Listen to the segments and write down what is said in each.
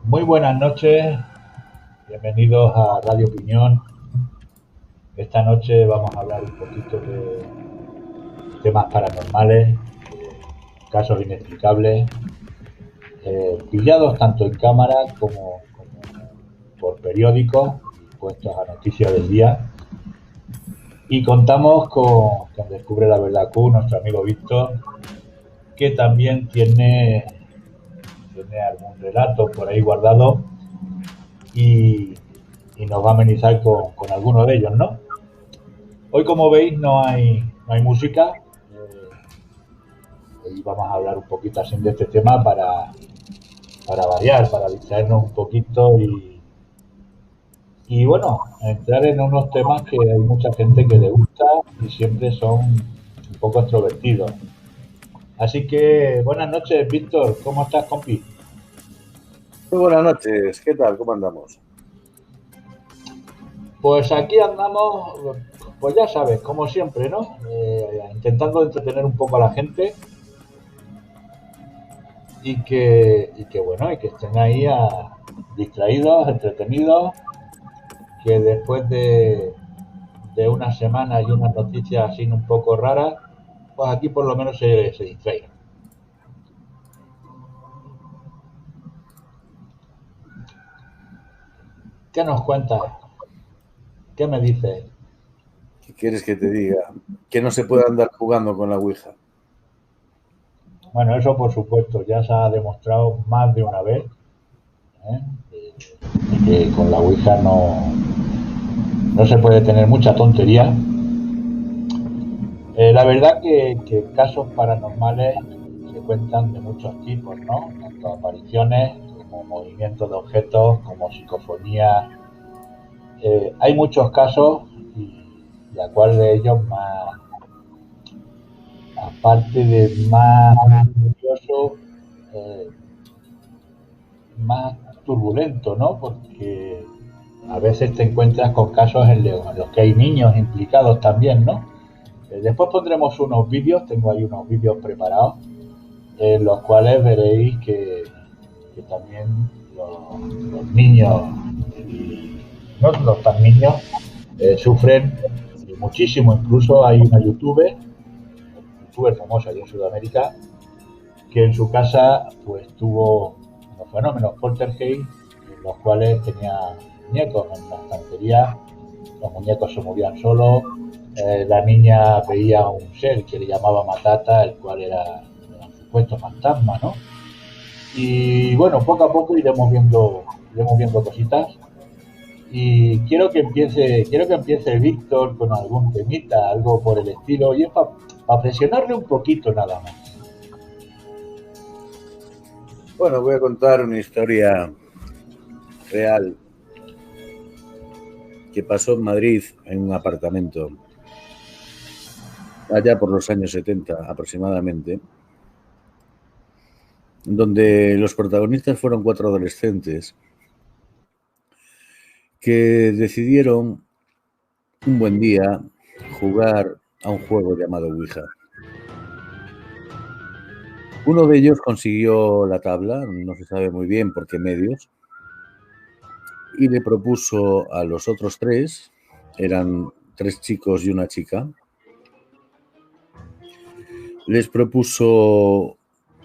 Muy buenas noches, bienvenidos a Radio Opinión. Esta noche vamos a hablar un poquito de temas paranormales, casos inexplicables, pillados tanto en cámara como por periódicos y puestos a noticias del día. Y contamos con Descubre la Verdad Q, nuestro amigo Víctor, que también tiene algún relato por ahí guardado y, y nos va a amenizar con alguno de ellos, ¿no? Hoy, como veis, no hay música. Hoy vamos a hablar un poquito así de este tema para variar, para distraernos un poquito y bueno, entrar en unos temas que hay mucha gente que le gusta y siempre son un poco extrovertidos. Así que buenas noches, Víctor. ¿Cómo estás, compi? Muy buenas noches, ¿qué tal? ¿Cómo andamos? Pues aquí andamos, pues ya sabes, como siempre, ¿no? Intentando entretener un poco a la gente y que estén ahí distraídos, entretenidos, que después de una semana y unas noticias así un poco raras, pues aquí por lo menos se distraigan. ¿Qué nos cuentas? ¿Qué me dices? ¿Qué quieres que te diga? Que no se puede andar jugando con la Ouija. Bueno, eso por supuesto ya se ha demostrado más de una vez, ¿eh? Que con la Ouija no se puede tener mucha tontería. La verdad que casos paranormales se cuentan de muchos tipos, ¿no? Tanto apariciones como movimientos de objetos, como psicofonía. Hay muchos casos y a cuál de ellos más, aparte de más curioso, eh, más turbulento, ¿no? Porque a veces te encuentras con casos en los que hay niños implicados también, ¿no? Después pondremos unos vídeos, tengo ahí unos vídeos preparados, en los cuales veréis que también los niños y no los tan niños sufren muchísimo. Incluso hay una youtuber famosa allí en Sudamérica, que en su casa pues tuvo unos fenómenos poltergeist, en los cuales tenía muñecos en la estantería, los muñecos se movían solos, la niña veía un ser que le llamaba Matata, el cual era un supuesto fantasma, ¿no? Y bueno, poco a poco iremos viendo cositas. Y quiero que empiece Víctor con algún temita, algo por el estilo, y es para presionarle un poquito nada más. Bueno, voy a contar una historia real que pasó en Madrid en un apartamento allá por los años 70 aproximadamente, donde los protagonistas fueron cuatro adolescentes que decidieron un buen día jugar a un juego llamado Ouija. Uno de ellos consiguió la tabla, no se sabe muy bien por qué medios, y le propuso a los otros tres, eran tres chicos y una chica, les propuso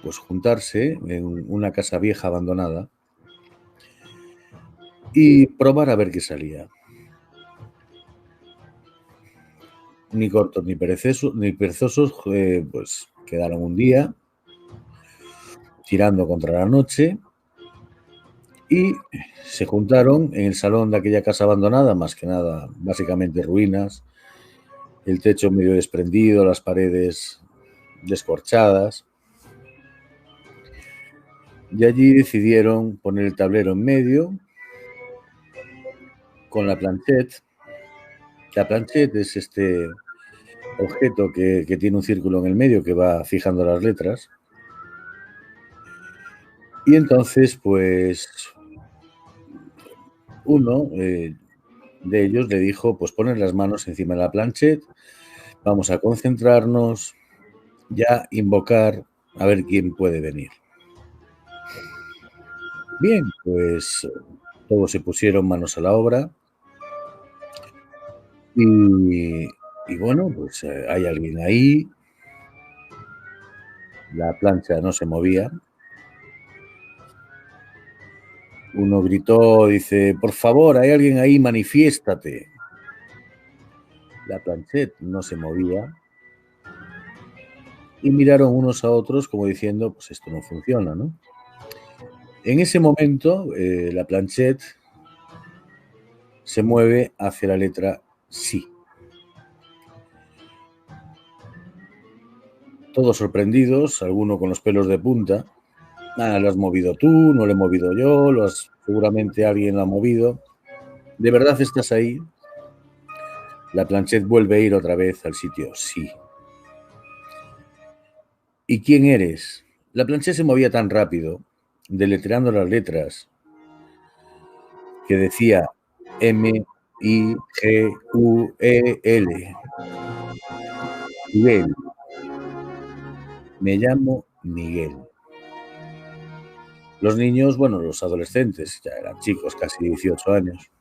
pues juntarse en una casa vieja abandonada y probar a ver qué salía. Ni cortos ni perezosos, pues quedaron un día tirando contra la noche y se juntaron en el salón de aquella casa abandonada, más que nada, básicamente ruinas, el techo medio desprendido, las paredes descorchadas. Y allí decidieron poner el tablero en medio con la planchette. La planchette es este objeto que tiene un círculo en el medio que va fijando las letras. Y entonces, pues, uno de ellos le dijo, pues poner las manos encima de la planchette, vamos a concentrarnos, ya invocar a ver quién puede venir. Bien, pues todos se pusieron manos a la obra y bueno, pues hay alguien ahí, la plancha no se movía. Uno gritó, dice, por favor, hay alguien ahí, manifiéstate. La planchette no se movía y miraron unos a otros como diciendo, pues esto no funciona, ¿no? En ese momento, la planchette se mueve hacia la letra sí. Todos sorprendidos, alguno con los pelos de punta. Ah, lo has movido tú, no lo he movido yo, seguramente alguien lo ha movido. ¿De verdad estás ahí? La planchette vuelve a ir otra vez al sitio sí. ¿Y quién eres? La planchette se movía tan rápido, deletreando las letras, que decía M-I-G-U-E-L. Miguel. Me llamo Miguel. Los niños, bueno, los adolescentes, ya eran chicos, casi 18 años,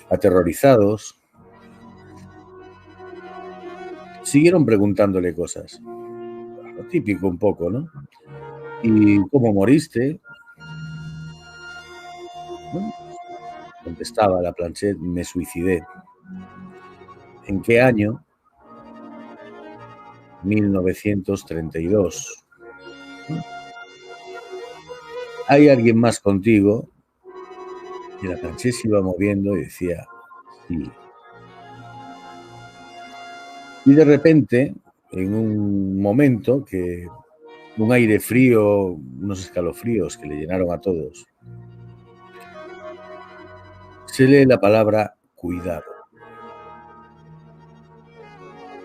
aterrorizados, siguieron preguntándole cosas. Lo típico un poco, ¿no? ¿Y cómo moriste? Bueno, contestaba la planchette, me suicidé. ¿En qué año? 1932. ¿Hay alguien más contigo? Y la planchette se iba moviendo y decía, sí. Y de repente, en un momento que un aire frío, unos escalofríos que le llenaron a todos, se lee la palabra cuidado.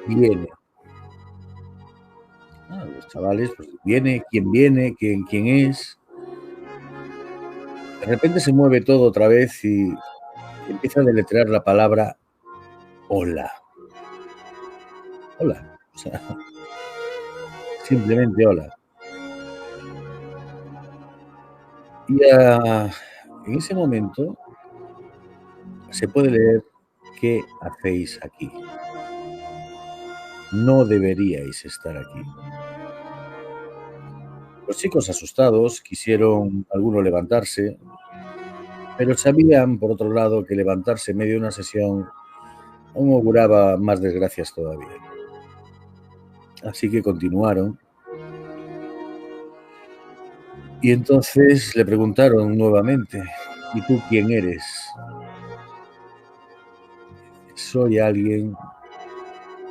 Viene. Los chavales, pues viene, quién es. De repente se mueve todo otra vez y empieza a deletrear la palabra hola. Hola. O sea, simplemente hola. Y en ese momento se puede leer ¿qué hacéis aquí? No deberíais estar aquí. Los chicos asustados quisieron alguno levantarse, pero sabían, por otro lado, que levantarse en medio de una sesión aún auguraba más desgracias todavía. Así que continuaron. Y entonces le preguntaron nuevamente, ¿y tú quién eres? Soy alguien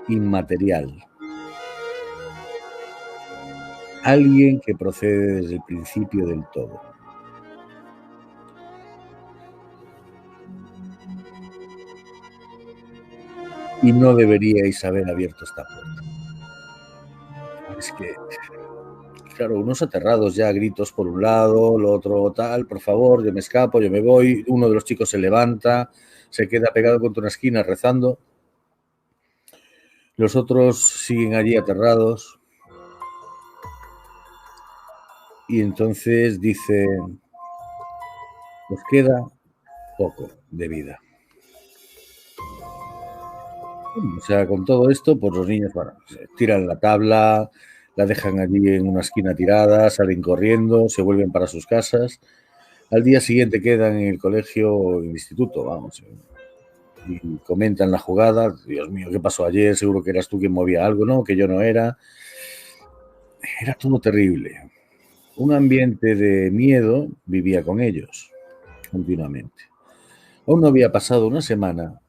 inmaterial. Alguien que procede desde el principio del todo. Y no deberíais haber abierto esta puerta. Es que, claro, unos aterrados ya, gritos por un lado, lo otro tal, por favor, yo me escapo, yo me voy. Uno de los chicos se levanta, se queda pegado contra una esquina rezando. Los otros siguen allí aterrados. Y entonces dice, os queda poco de vida. O sea, con todo esto, pues los niños, bueno, se tiran la tabla, la dejan allí en una esquina tirada, salen corriendo, se vuelven para sus casas. Al día siguiente quedan en el colegio o en el instituto, vamos, y comentan la jugada. Dios mío, ¿qué pasó ayer? Seguro que eras tú quien movía algo, ¿no? Que yo no era. Era todo terrible. Un ambiente de miedo vivía con ellos continuamente. Aún no había pasado una semana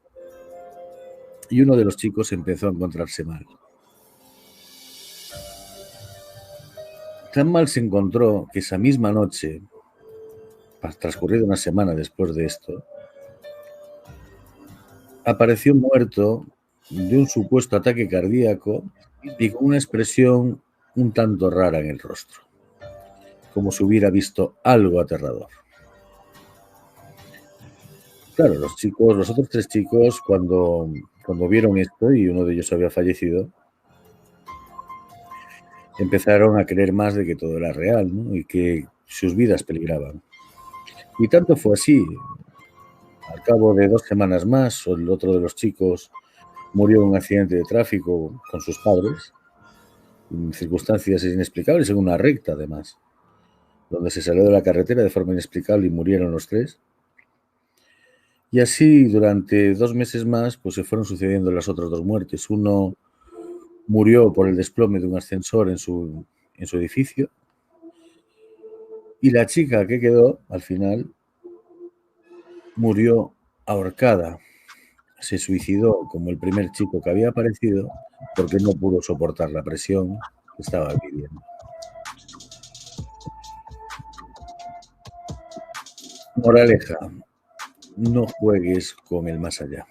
y uno de los chicos empezó a encontrarse mal. Tan mal se encontró que esa misma noche, transcurrida una semana después de esto, apareció muerto de un supuesto ataque cardíaco y con una expresión un tanto rara en el rostro, como si hubiera visto algo aterrador. Claro, los otros tres chicos, cuando vieron esto y uno de ellos había fallecido, empezaron a creer más de que todo era real, ¿no? Y que sus vidas peligraban. Y tanto fue así. Al cabo de 2 semanas más, el otro de los chicos murió en un accidente de tráfico con sus padres, en circunstancias inexplicables, en una recta además, donde se salió de la carretera de forma inexplicable y murieron los 3. Y así, durante 2 meses más, pues se fueron sucediendo las otras 2 muertes. Uno murió por el desplome de un ascensor en su edificio. Y la chica que quedó, al final, murió ahorcada. Se suicidó como el primer chico que había aparecido porque no pudo soportar la presión que estaba viviendo. Moraleja, no juegues con el más allá.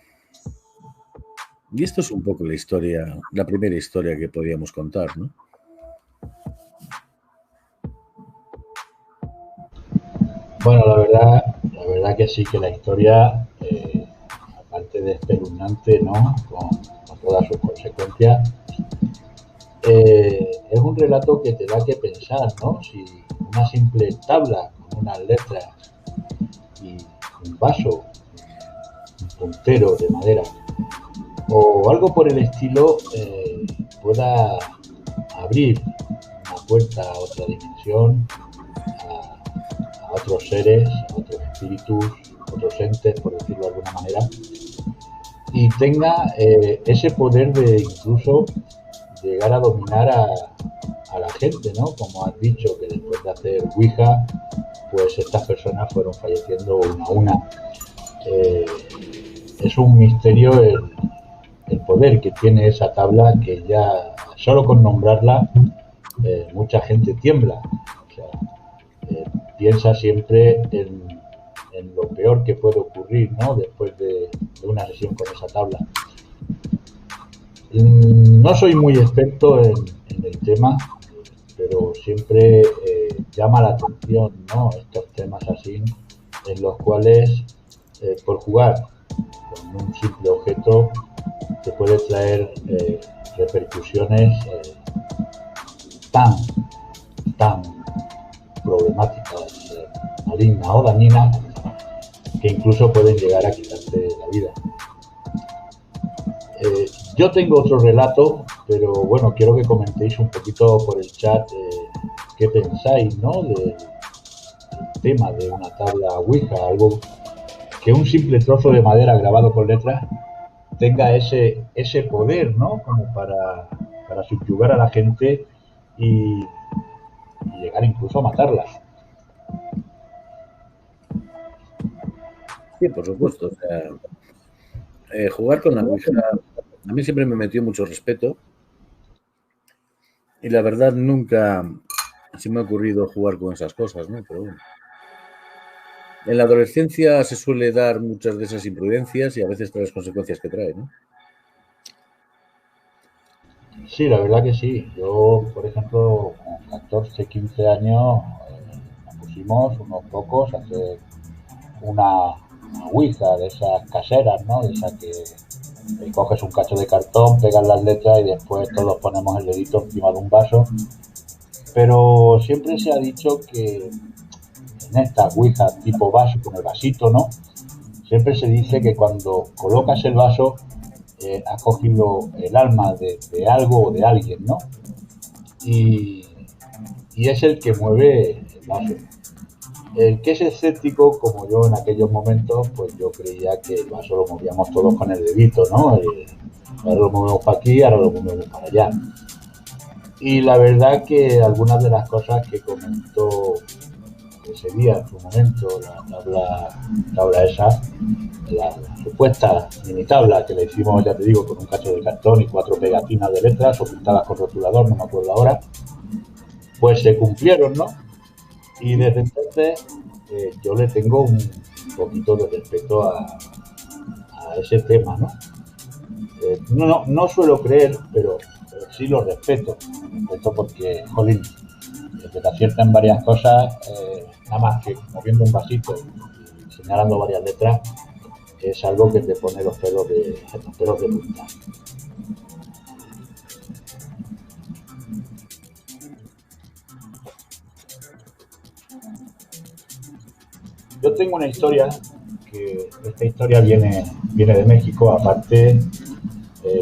Y esto es un poco la historia, la primera historia que podíamos contar, ¿no? Bueno, la verdad que sí, que la historia, aparte de espeluznante, ¿no? Con todas sus consecuencias, es un relato que te da que pensar, ¿no? Si una simple tabla con unas letras y un vaso, un puntero de madera o algo por el estilo pueda abrir una puerta a otra dimensión, a otros seres, a otros espíritus, otros entes, por decirlo de alguna manera, y tenga ese poder de incluso llegar a dominar a la gente, ¿no? Como has dicho, que después de hacer Ouija, pues estas personas fueron falleciendo una a una. Eh, es un misterio el poder que tiene esa tabla, que ya solo con nombrarla mucha gente tiembla. O sea, piensa siempre en lo peor que puede ocurrir, ¿no? Después de una sesión con esa tabla. No soy muy experto en el tema, pero siempre llama la atención, ¿no? Estos temas así, en los cuales por jugar con un simple objeto te puede traer repercusiones tan, tan problemáticas, malignas o dañinas, que incluso pueden llegar a quitarte la vida. Yo tengo otro relato, pero bueno, quiero que comentéis un poquito por el chat qué pensáis, ¿no? Del tema de una tabla Ouija, algo que un simple trozo de madera grabado con letras tenga ese poder, ¿no? Como para subyugar a la gente y llegar incluso a matarlas. Sí, por supuesto. O sea, jugar con la Ouija a mí siempre me metió mucho respeto y la verdad nunca se me ha ocurrido jugar con esas cosas, ¿no? Pero bueno. En la adolescencia se suele dar muchas de esas imprudencias y a veces trae las consecuencias que trae, ¿no? Sí, la verdad que sí. Yo, por ejemplo, con 14, 15 años, nos pusimos unos pocos a hacer una ouija de esas caseras, ¿no? De esas que coges un cacho de cartón, pegas las letras y después todos ponemos el dedito encima de un vaso. Pero siempre se ha dicho que en estas ouijas tipo vaso, con el vasito, ¿no? Siempre se dice que cuando colocas el vaso has cogido el alma de algo o de alguien, ¿no? Y, y es el que mueve el vaso. El que es escéptico, como yo en aquellos momentos, pues yo creía que el vaso lo movíamos todos con el dedito, ¿no? Ahora lo movemos para aquí, ahora lo movemos para allá. Y la verdad que algunas de las cosas que comentó ese día en su momento, la tabla esa, la supuesta mini tabla que le hicimos, ya te digo, con un cacho de cartón y 4 pegatinas de letras o pintadas con rotulador, no me acuerdo ahora, pues se cumplieron, ¿no? Y desde entonces yo le tengo un poquito de respeto a ese tema, ¿no? No suelo creer, pero sí lo respeto. Respeto porque, jolín, que te aciertan varias cosas, nada más que moviendo un vasito y señalando varias letras, es algo que te pone los pelos de punta. Yo tengo una historia, que esta historia viene de México, aparte,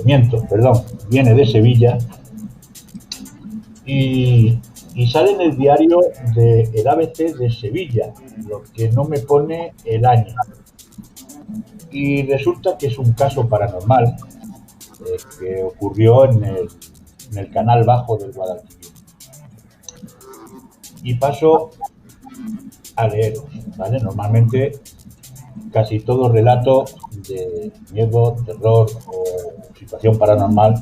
miento, perdón, viene de Sevilla y, y sale en el diario de el ABC de Sevilla, lo que no me pone el año. Y resulta que es un caso paranormal que ocurrió en el canal bajo del Guadalquivir. Y paso a leeros, ¿vale? Normalmente casi todo relato de miedo, terror o situación paranormal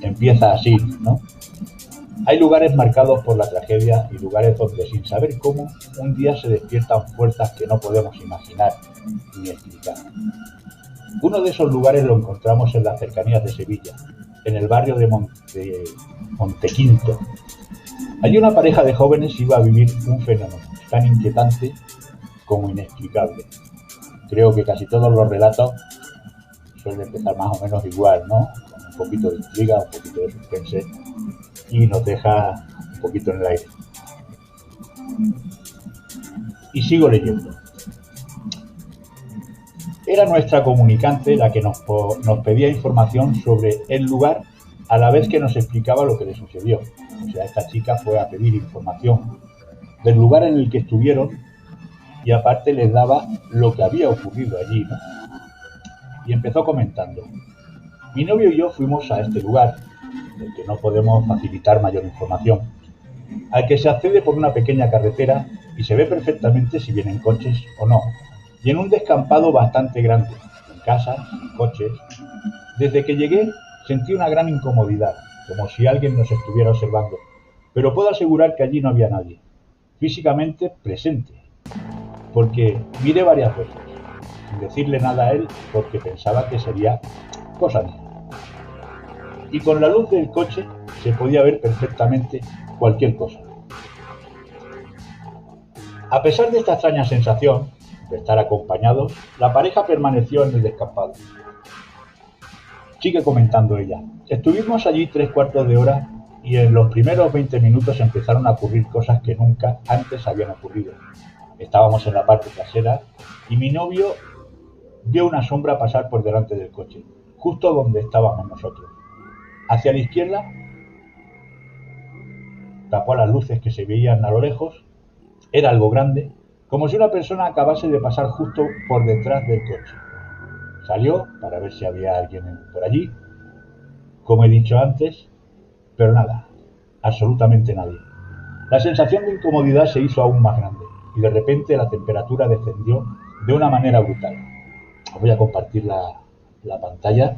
empieza así, ¿no? Hay lugares marcados por la tragedia y lugares donde, sin saber cómo, un día se despiertan fuerzas que no podemos imaginar ni explicar. Uno de esos lugares lo encontramos en las cercanías de Sevilla, en el barrio de Montequinto. Allí una pareja de jóvenes iba a vivir un fenómeno tan inquietante como inexplicable. Creo que casi todos los relatos suelen empezar más o menos igual, ¿no? Con un poquito de intriga, un poquito de suspense y nos deja un poquito en el aire. Y sigo leyendo. Era nuestra comunicante la que nos pedía información sobre el lugar a la vez que nos explicaba lo que le sucedió. O sea, esta chica fue a pedir información del lugar en el que estuvieron y aparte les daba lo que había ocurrido allí, ¿no? Y empezó comentando. Mi novio y yo fuimos a este lugar, del que no podemos facilitar mayor información, al que se accede por una pequeña carretera y se ve perfectamente si vienen coches o no, y en un descampado bastante grande, con casas, coches. Desde que llegué sentí una gran incomodidad, como si alguien nos estuviera observando, pero puedo asegurar que allí no había nadie, físicamente presente, porque miré varias veces, sin decirle nada a él, porque pensaba que sería cosa mía. Y con la luz del coche se podía ver perfectamente cualquier cosa. A pesar de esta extraña sensación de estar acompañados, la pareja permaneció en el descampado. Sigue comentando ella. Estuvimos allí 3/4 de hora y en los primeros 20 minutos empezaron a ocurrir cosas que nunca antes habían ocurrido. Estábamos en la parte trasera y mi novio vio una sombra pasar por delante del coche, justo donde estábamos nosotros. Hacia la izquierda tapó las luces que se veían a lo lejos. Era algo grande, como si una persona acabase de pasar justo por detrás del coche. Salió para ver si había alguien por allí, como he dicho antes, pero nada, absolutamente nadie. La sensación de incomodidad se hizo aún más grande y de repente la temperatura descendió de una manera brutal. Os voy a compartir la pantalla.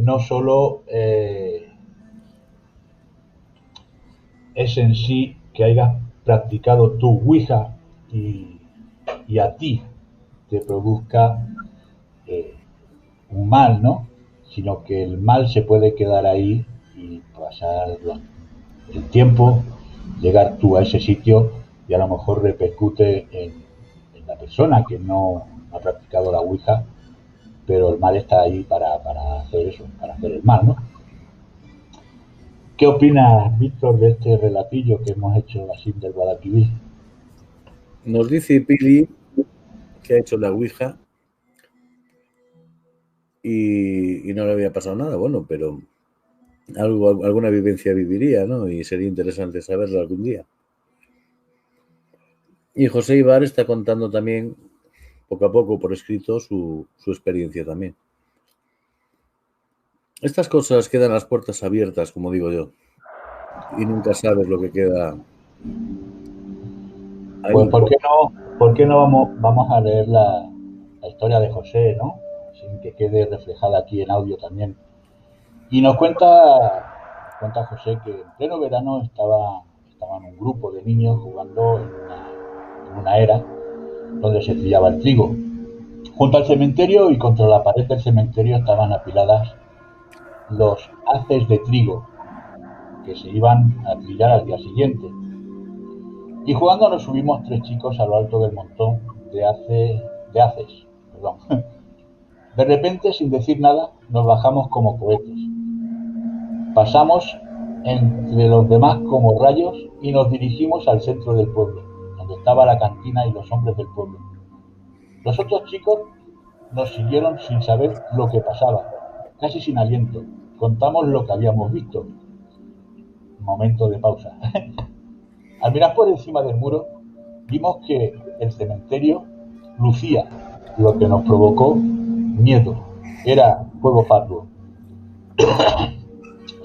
no solo es en sí que hayas practicado tu Ouija y a ti te produzca un mal, ¿no? Sino que el mal se puede quedar ahí y pasar el tiempo, llegar tú a ese sitio y a lo mejor repercute en la persona que no ha practicado la Ouija, pero el mal está ahí para hacer eso, para hacer el mal, ¿no? ¿Qué opinas, Víctor, de este relatillo que hemos hecho así del Guadalquivir? Nos dice Pili que ha hecho la Ouija y no le había pasado nada, bueno, pero alguna vivencia viviría, ¿no? Y sería interesante saberlo algún día. Y José Ibar está contando también, poco a poco, por escrito, su experiencia también. Estas cosas quedan las puertas abiertas, como digo yo, y nunca sabes lo que queda Pues ahí. ¿por qué no vamos a leer la historia de José, ¿no? Sin que quede reflejada aquí en audio también. Y nos cuenta José que en pleno verano estaban un grupo de niños jugando en una era donde se trillaba el trigo. Junto al cementerio y contra la pared del cementerio estaban apiladas los haces de trigo que se iban a trillar al día siguiente. Y jugando nos subimos tres chicos a lo alto del montón de haces. Perdón. De repente, sin decir nada, nos bajamos como cohetes. Pasamos entre los demás como rayos y nos dirigimos al centro del pueblo, donde estaba la cantina y los hombres del pueblo. Los otros chicos nos siguieron sin saber lo que pasaba, casi sin aliento. Contamos lo que habíamos visto. Momento de pausa. Al mirar por encima del muro, vimos que el cementerio lucía, lo que nos provocó miedo. Era fuego fatuo.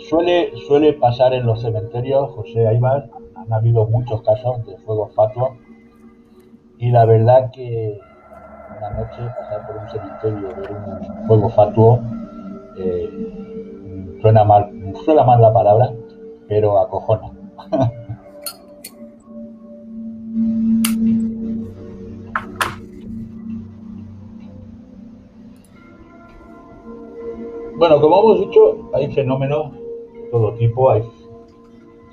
Suele pasar en los cementerios, José Aibar, han habido muchos casos de fuego fatuo y la verdad que una noche pasar por un cementerio, ver un fuego fatuo, suena mal la palabra, pero acojona. Bueno, como hemos dicho, hay fenómenos de todo tipo.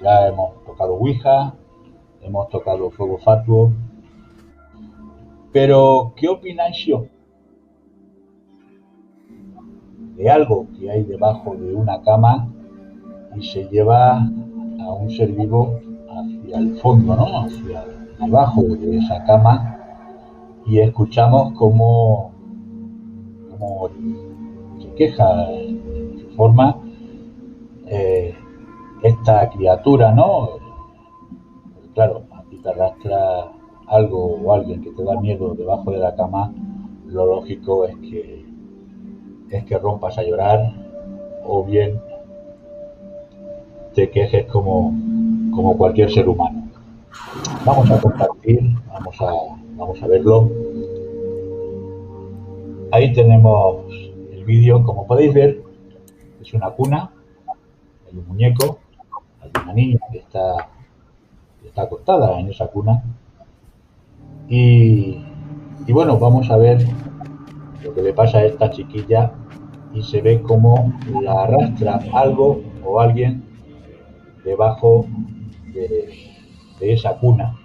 Ya hemos tocado Ouija, hemos tocado fuego fatuo. Pero, ¿qué opináis de algo que hay debajo de una cama y se lleva a un ser vivo hacia el fondo, ¿no? Hacia debajo de esa cama y escuchamos cómo se queja en su forma eh, esta criatura, ¿no? Porque, claro, a ti te arrastra algo o alguien que te da miedo debajo de la cama, lo lógico es que rompas a llorar o bien te quejes como cualquier ser humano. Vamos a compartir, vamos a verlo. Ahí tenemos el vídeo, como podéis ver, es una cuna, hay un muñeco, hay una niña que está acostada en esa cuna y, y bueno, vamos a ver lo que le pasa a esta chiquilla y se ve cómo la arrastra algo o alguien debajo de esa cuna.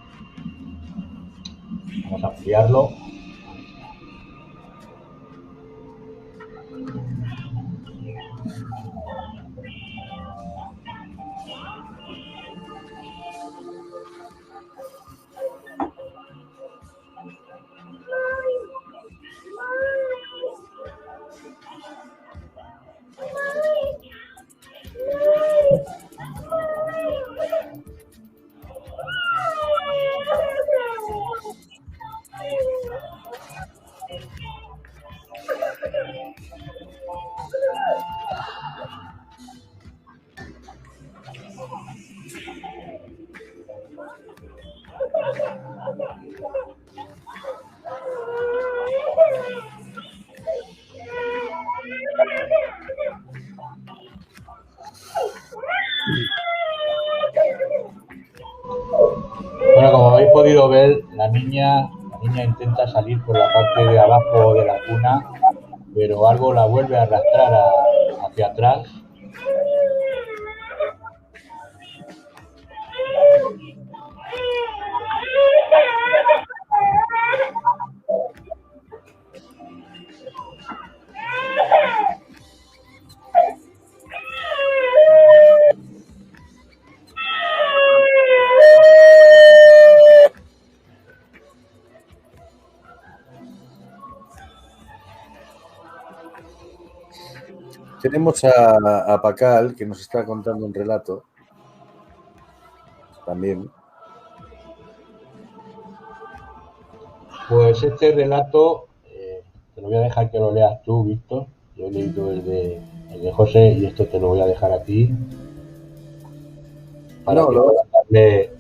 Vamos a ampliarlo. podido ver, la niña intenta salir por la parte de abajo de la cuna, pero algo la vuelve a arrastrar hacia atrás. Tenemos a Pacal, que nos está contando un relato también. Pues este relato te lo voy a dejar que lo leas tú, Víctor. Yo he leído el de José y esto te lo voy a dejar a ti para que puedas darle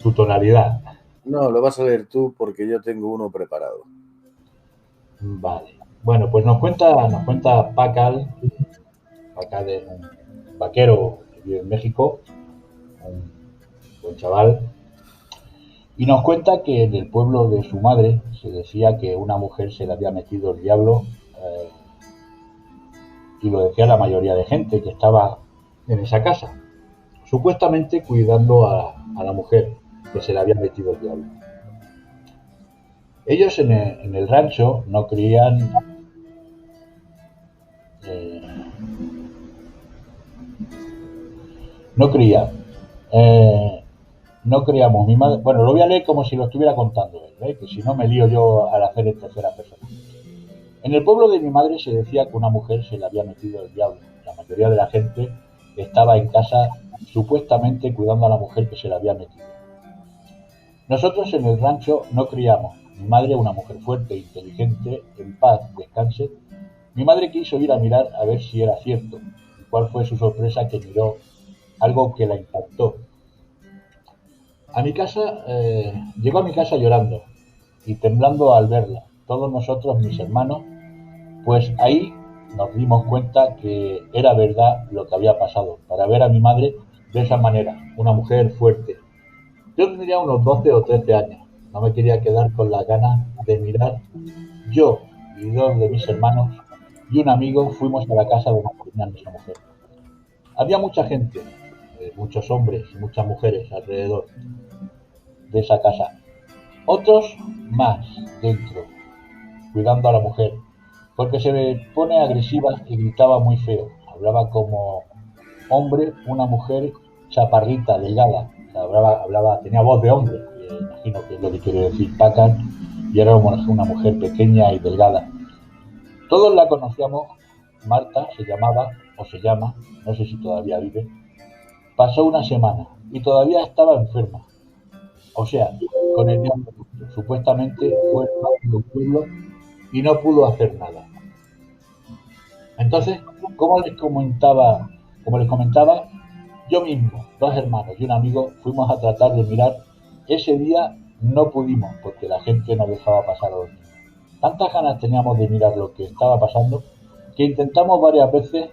tu tonalidad. No, lo vas a leer tú porque yo tengo uno preparado. Vale. Bueno, pues nos cuenta Pacal. Pacal es un vaquero que vive en México, un buen chaval, y nos cuenta que en el pueblo de su madre se decía que una mujer se le había metido el diablo, y lo decía la mayoría de gente que estaba en esa casa, supuestamente cuidando a la mujer que se le había metido el diablo. Ellos en el rancho no creían, eh, no creían, no creíamos. Mi madre, bueno, lo voy a leer como si lo estuviera contando él, que si no me lío yo al hacer en tercera persona. En el pueblo de mi madre se decía que una mujer se le había metido el diablo. La mayoría de la gente estaba en casa supuestamente cuidando a la mujer que se le había metido. Nosotros en el rancho no criamos. Mi madre, una mujer fuerte, inteligente, en paz, descanse. Mi madre quiso ir a mirar a ver si era cierto. ¿Y cuál fue su sorpresa? Que miró algo que la impactó. Llegó a mi casa llorando y temblando al verla. Todos nosotros, mis hermanos, pues ahí nos dimos cuenta que era verdad lo que había pasado. Para ver a mi madre de esa manera, una mujer fuerte. Yo tendría unos 12 o 13 años. No me quería quedar con las ganas de mirar. Yo y dos de mis hermanos y un amigo fuimos a la casa donde tenía esa mujer. Había mucha gente, muchos hombres y muchas mujeres alrededor de esa casa. Otros más dentro, cuidando a la mujer, porque se pone agresiva y gritaba muy feo. Hablaba como hombre, una mujer chaparrita, delgada. O sea, tenía voz de hombre, imagino que es lo que quiere decir Pacal, y era una mujer pequeña y delgada. Todos la conocíamos. Marta se llamaba, o se llama, no sé si todavía vive. Pasó una semana y todavía estaba enferma. O sea, con el diablo. Supuestamente fue el mal del pueblo y no pudo hacer nada. Entonces, como les comentaba, yo mismo, dos hermanos y un amigo fuimos a tratar de mirar. Ese día no pudimos porque la gente no dejaba pasar a los niños. Tantas ganas teníamos de mirar lo que estaba pasando que intentamos varias veces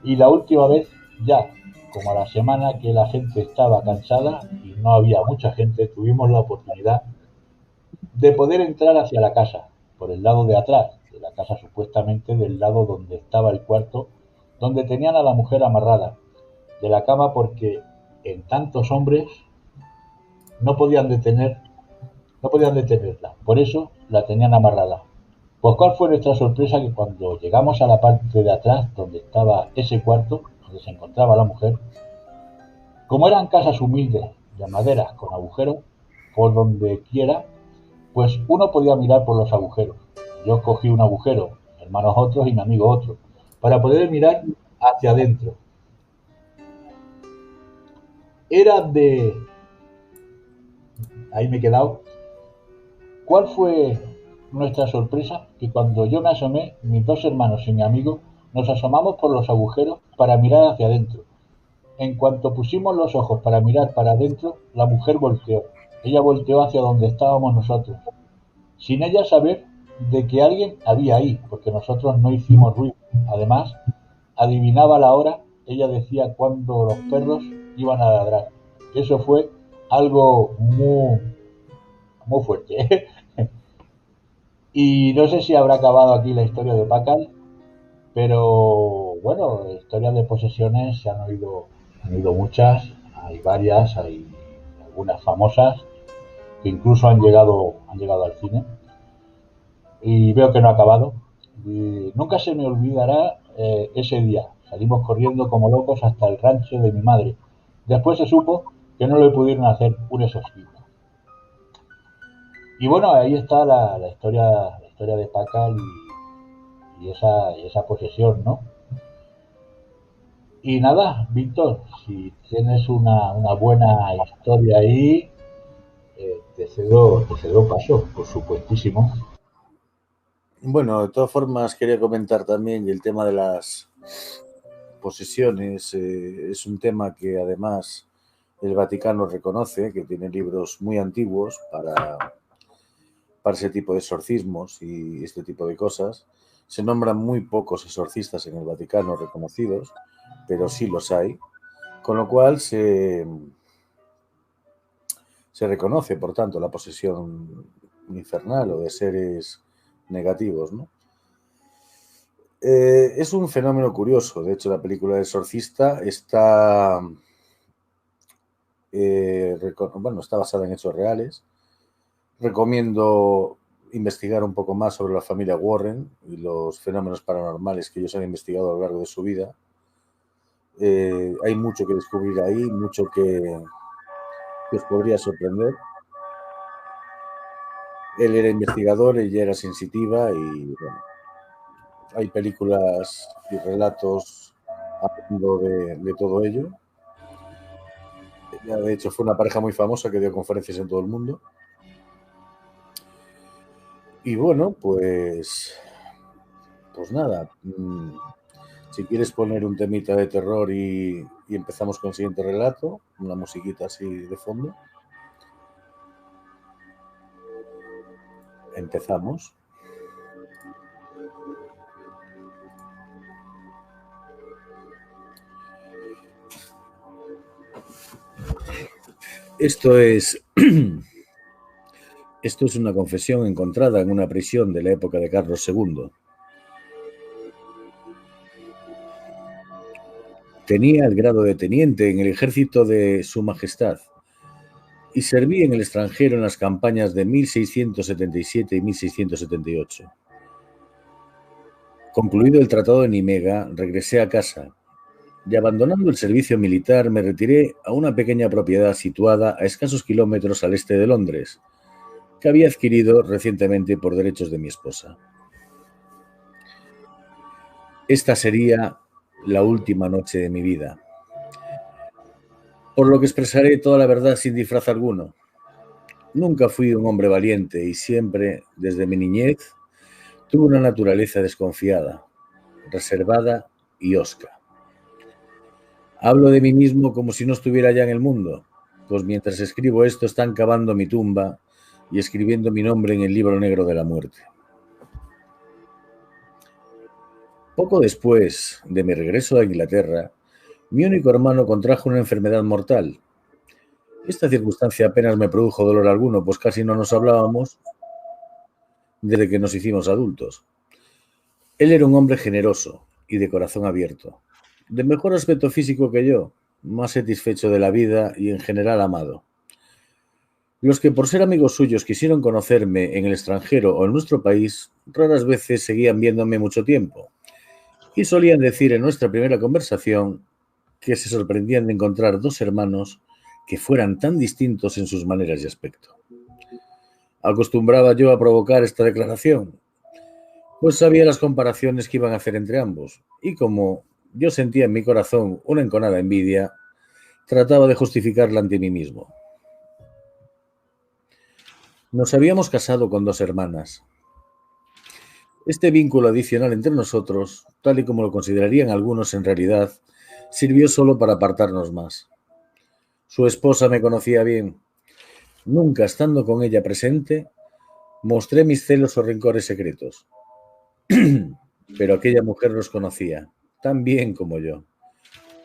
y la última vez ya, como a la semana que la gente estaba cansada y no había mucha gente, tuvimos la oportunidad de poder entrar hacia la casa, por el lado de atrás de la casa, supuestamente del lado donde estaba el cuarto, donde tenían a la mujer amarrada de la cama porque en tantos hombres no podían detener, no podían detenerla, por eso la tenían amarrada. Pues cuál fue nuestra sorpresa que cuando llegamos a la parte de atrás donde estaba ese cuarto, donde se encontraba la mujer, como eran casas humildes de madera con agujeros por donde quiera, pues uno podía mirar por los agujeros. Yo cogí un agujero, mis hermanos otros y mi amigo otro, para poder mirar hacia adentro. Era de... Ahí me he quedado. ¿Cuál fue nuestra sorpresa? Que cuando yo me asomé, mis dos hermanos y mi amigo nos asomamos por los agujeros para mirar hacia adentro. En cuanto pusimos los ojos para mirar para adentro, la mujer volteó. Ella volteó hacia donde estábamos nosotros, sin ella saber de que alguien había ahí, porque nosotros no hicimos ruido. Además, adivinaba la hora, ella decía cuándo los perros iban a ladrar. Eso fue algo muy, muy fuerte. Y no sé si habrá acabado aquí la historia de Pacal, pero bueno, historias de posesiones se han oído muchas, hay varias, hay algunas famosas que incluso han llegado al cine. Y veo que no ha acabado. Y nunca se me olvidará ese día. Salimos corriendo como locos hasta el rancho de mi madre. Después se supo que no le pudieron hacer un exorcismo. Y bueno, ahí está la historia de Pacal y esa posesión, ¿no? Y nada, Víctor, si tienes una buena historia ahí, te cedo paso, por supuestísimo. Bueno, de todas formas, quería comentar también el tema de las posesiones. Es un tema que además el Vaticano reconoce, que tiene libros muy antiguos para ese tipo de exorcismos y este tipo de cosas. Se nombran muy pocos exorcistas en el Vaticano reconocidos, pero sí los hay, con lo cual se reconoce, por tanto, la posesión infernal o de seres negativos, ¿no? Es un fenómeno curioso. De hecho, la película del exorcista está, está basada en hechos reales. Recomiendo investigar un poco más sobre la familia Warren y los fenómenos paranormales que ellos han investigado a lo largo de su vida. Hay mucho que descubrir ahí, mucho que os podría sorprender. Él era investigador, ella era sensitiva y bueno, hay películas y relatos hablando de todo ello. De hecho, fue una pareja muy famosa que dio conferencias en todo el mundo. Y bueno, pues nada. Si quieres poner un temita de terror y empezamos con el siguiente relato, una musiquita así de fondo. Empezamos. Esto es una confesión encontrada en una prisión de la época de Carlos II. Tenía el grado de teniente en el ejército de Su Majestad y serví en el extranjero en las campañas de 1677 y 1678. Concluido el Tratado de Nimega, regresé a casa y abandonando el servicio militar me retiré a una pequeña propiedad situada a escasos kilómetros al este de Londres, que había adquirido recientemente por derechos de mi esposa. Esta sería la última noche de mi vida, por lo que expresaré toda la verdad sin disfraz alguno. Nunca fui un hombre valiente y siempre, desde mi niñez, tuve una naturaleza desconfiada, reservada y hosca. Hablo de mí mismo como si no estuviera ya en el mundo, pues mientras escribo esto están cavando mi tumba y escribiendo mi nombre en el libro negro de la muerte. Poco después de mi regreso a Inglaterra, mi único hermano contrajo una enfermedad mortal. Esta circunstancia apenas me produjo dolor alguno, pues casi no nos hablábamos desde que nos hicimos adultos. Él era un hombre generoso y de corazón abierto, de mejor aspecto físico que yo, más satisfecho de la vida y en general amado. Los que por ser amigos suyos quisieron conocerme en el extranjero o en nuestro país, raras veces seguían viéndome mucho tiempo, y solían decir en nuestra primera conversación que se sorprendían de encontrar dos hermanos que fueran tan distintos en sus maneras y aspecto. Acostumbraba yo a provocar esta declaración, pues sabía las comparaciones que iban a hacer entre ambos, y como yo sentía en mi corazón una enconada envidia, trataba de justificarla ante mí mismo. Nos habíamos casado con dos hermanas. Este vínculo adicional entre nosotros, tal y como lo considerarían algunos en realidad, sirvió solo para apartarnos más. Su esposa me conocía bien. Nunca estando con ella presente, mostré mis celos o rencores secretos. Pero aquella mujer los conocía, tan bien como yo.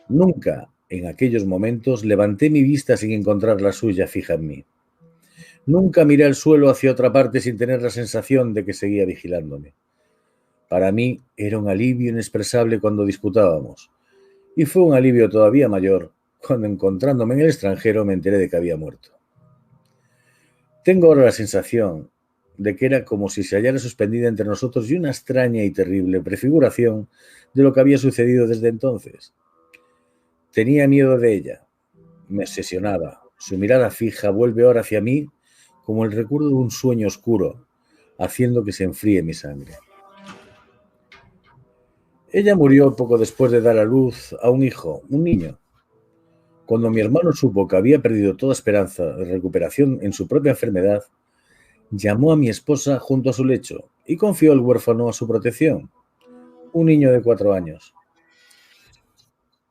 Nunca, en aquellos momentos, levanté mi vista sin encontrar la suya fija en mí. Nunca miré al suelo hacia otra parte sin tener la sensación de que seguía vigilándome. Para mí era un alivio inexpresable cuando disputábamos, y fue un alivio todavía mayor cuando, encontrándome en el extranjero, me enteré de que había muerto. Tengo ahora la sensación de que era como si se hallara suspendida entre nosotros y una extraña y terrible prefiguración de lo que había sucedido desde entonces. Tenía miedo de ella, me obsesionaba. Su mirada fija vuelve ahora hacia mí como el recuerdo de un sueño oscuro, haciendo que se enfríe mi sangre. Ella murió poco después de dar a luz a un hijo, un niño. Cuando mi hermano supo que había perdido toda esperanza de recuperación en su propia enfermedad, llamó a mi esposa junto a su lecho y confió al huérfano a su protección, un niño de 4 años.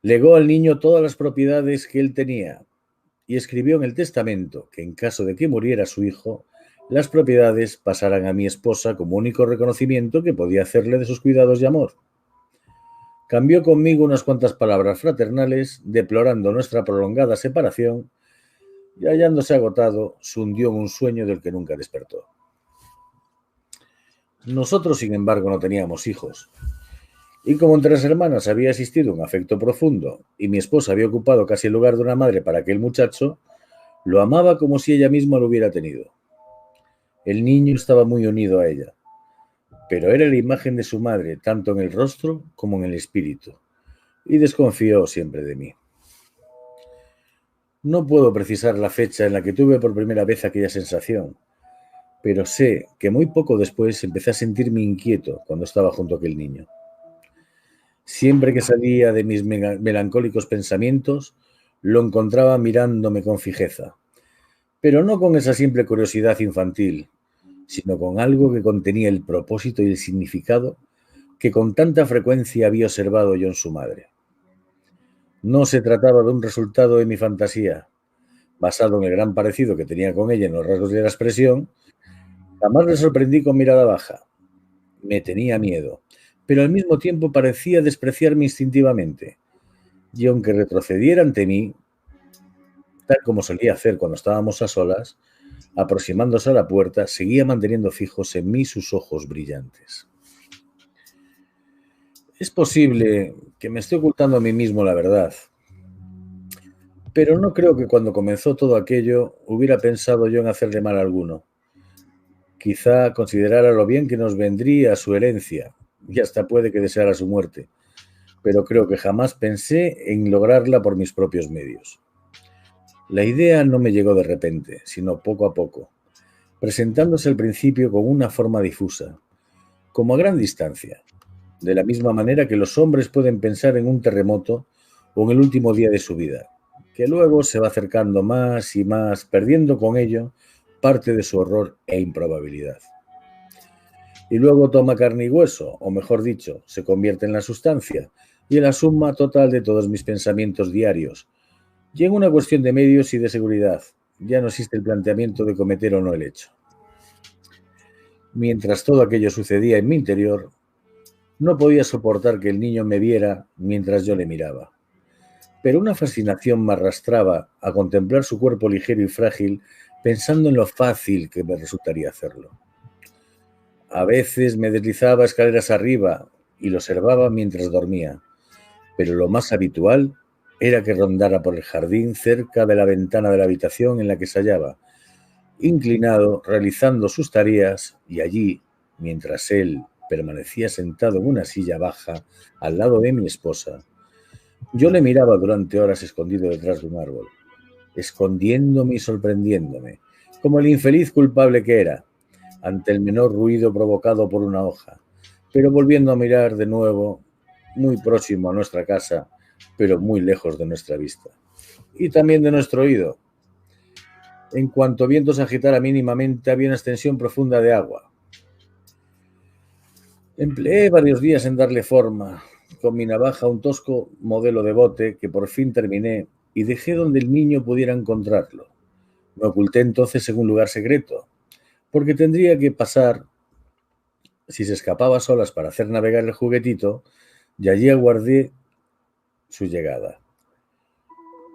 Legó al niño todas las propiedades que él tenía y escribió en el testamento que en caso de que muriera su hijo, las propiedades pasaran a mi esposa como único reconocimiento que podía hacerle de sus cuidados y amor. Cambió conmigo unas cuantas palabras fraternales, deplorando nuestra prolongada separación, y hallándose agotado, se hundió en un sueño del que nunca despertó. Nosotros, sin embargo, no teníamos hijos. Y como entre las hermanas había existido un afecto profundo y mi esposa había ocupado casi el lugar de una madre para aquel muchacho, lo amaba como si ella misma lo hubiera tenido. El niño estaba muy unido a ella, pero era la imagen de su madre, tanto en el rostro como en el espíritu, y desconfió siempre de mí. No puedo precisar la fecha en la que tuve por primera vez aquella sensación, pero sé que muy poco después empecé a sentirme inquieto cuando estaba junto a aquel niño. Siempre que salía de mis melancólicos pensamientos, lo encontraba mirándome con fijeza, pero no con esa simple curiosidad infantil, sino con algo que contenía el propósito y el significado que con tanta frecuencia había observado yo en su madre. No se trataba de un resultado de mi fantasía, basado en el gran parecido que tenía con ella en los rasgos de la expresión. Jamás le sorprendí con mirada baja. Me tenía miedo, pero al mismo tiempo parecía despreciarme instintivamente. Y aunque retrocediera ante mí, tal como solía hacer cuando estábamos a solas, aproximándose a la puerta, seguía manteniendo fijos en mí sus ojos brillantes. Es posible que me esté ocultando a mí mismo la verdad, pero no creo que cuando comenzó todo aquello hubiera pensado yo en hacerle mal a alguno. Quizá considerara lo bien que nos vendría su herencia, y hasta puede que deseara su muerte, pero creo que jamás pensé en lograrla por mis propios medios. La idea no me llegó de repente, sino poco a poco, presentándose al principio con una forma difusa, como a gran distancia, de la misma manera que los hombres pueden pensar en un terremoto o en el último día de su vida, que luego se va acercando más y más, perdiendo con ello parte de su horror e improbabilidad. Y luego toma carne y hueso, o mejor dicho, se convierte en la sustancia y en la suma total de todos mis pensamientos diarios. Y en una cuestión de medios y de seguridad, ya no existe el planteamiento de cometer o no el hecho. Mientras todo aquello sucedía en mi interior, no podía soportar que el niño me viera mientras yo le miraba. Pero una fascinación me arrastraba a contemplar su cuerpo ligero y frágil, pensando en lo fácil que me resultaría hacerlo. A veces me deslizaba escaleras arriba y lo observaba mientras dormía, pero lo más habitual era que rondara por el jardín cerca de la ventana de la habitación en la que se hallaba, inclinado, realizando sus tareas, y allí, mientras él permanecía sentado en una silla baja al lado de mi esposa, yo le miraba durante horas escondido detrás de un árbol, escondiéndome y sorprendiéndome, como el infeliz culpable que era, ante el menor ruido provocado por una hoja, pero volviendo a mirar de nuevo, muy próximo a nuestra casa, pero muy lejos de nuestra vista, y también de nuestro oído. En cuanto viento se agitara mínimamente, había una extensión profunda de agua. Empleé varios días en darle forma, con mi navaja un tosco modelo de bote que por fin terminé y dejé donde el niño pudiera encontrarlo. Me oculté entonces en un lugar secreto, porque tendría que pasar, si se escapaba a solas para hacer navegar el juguetito, y allí aguardé su llegada.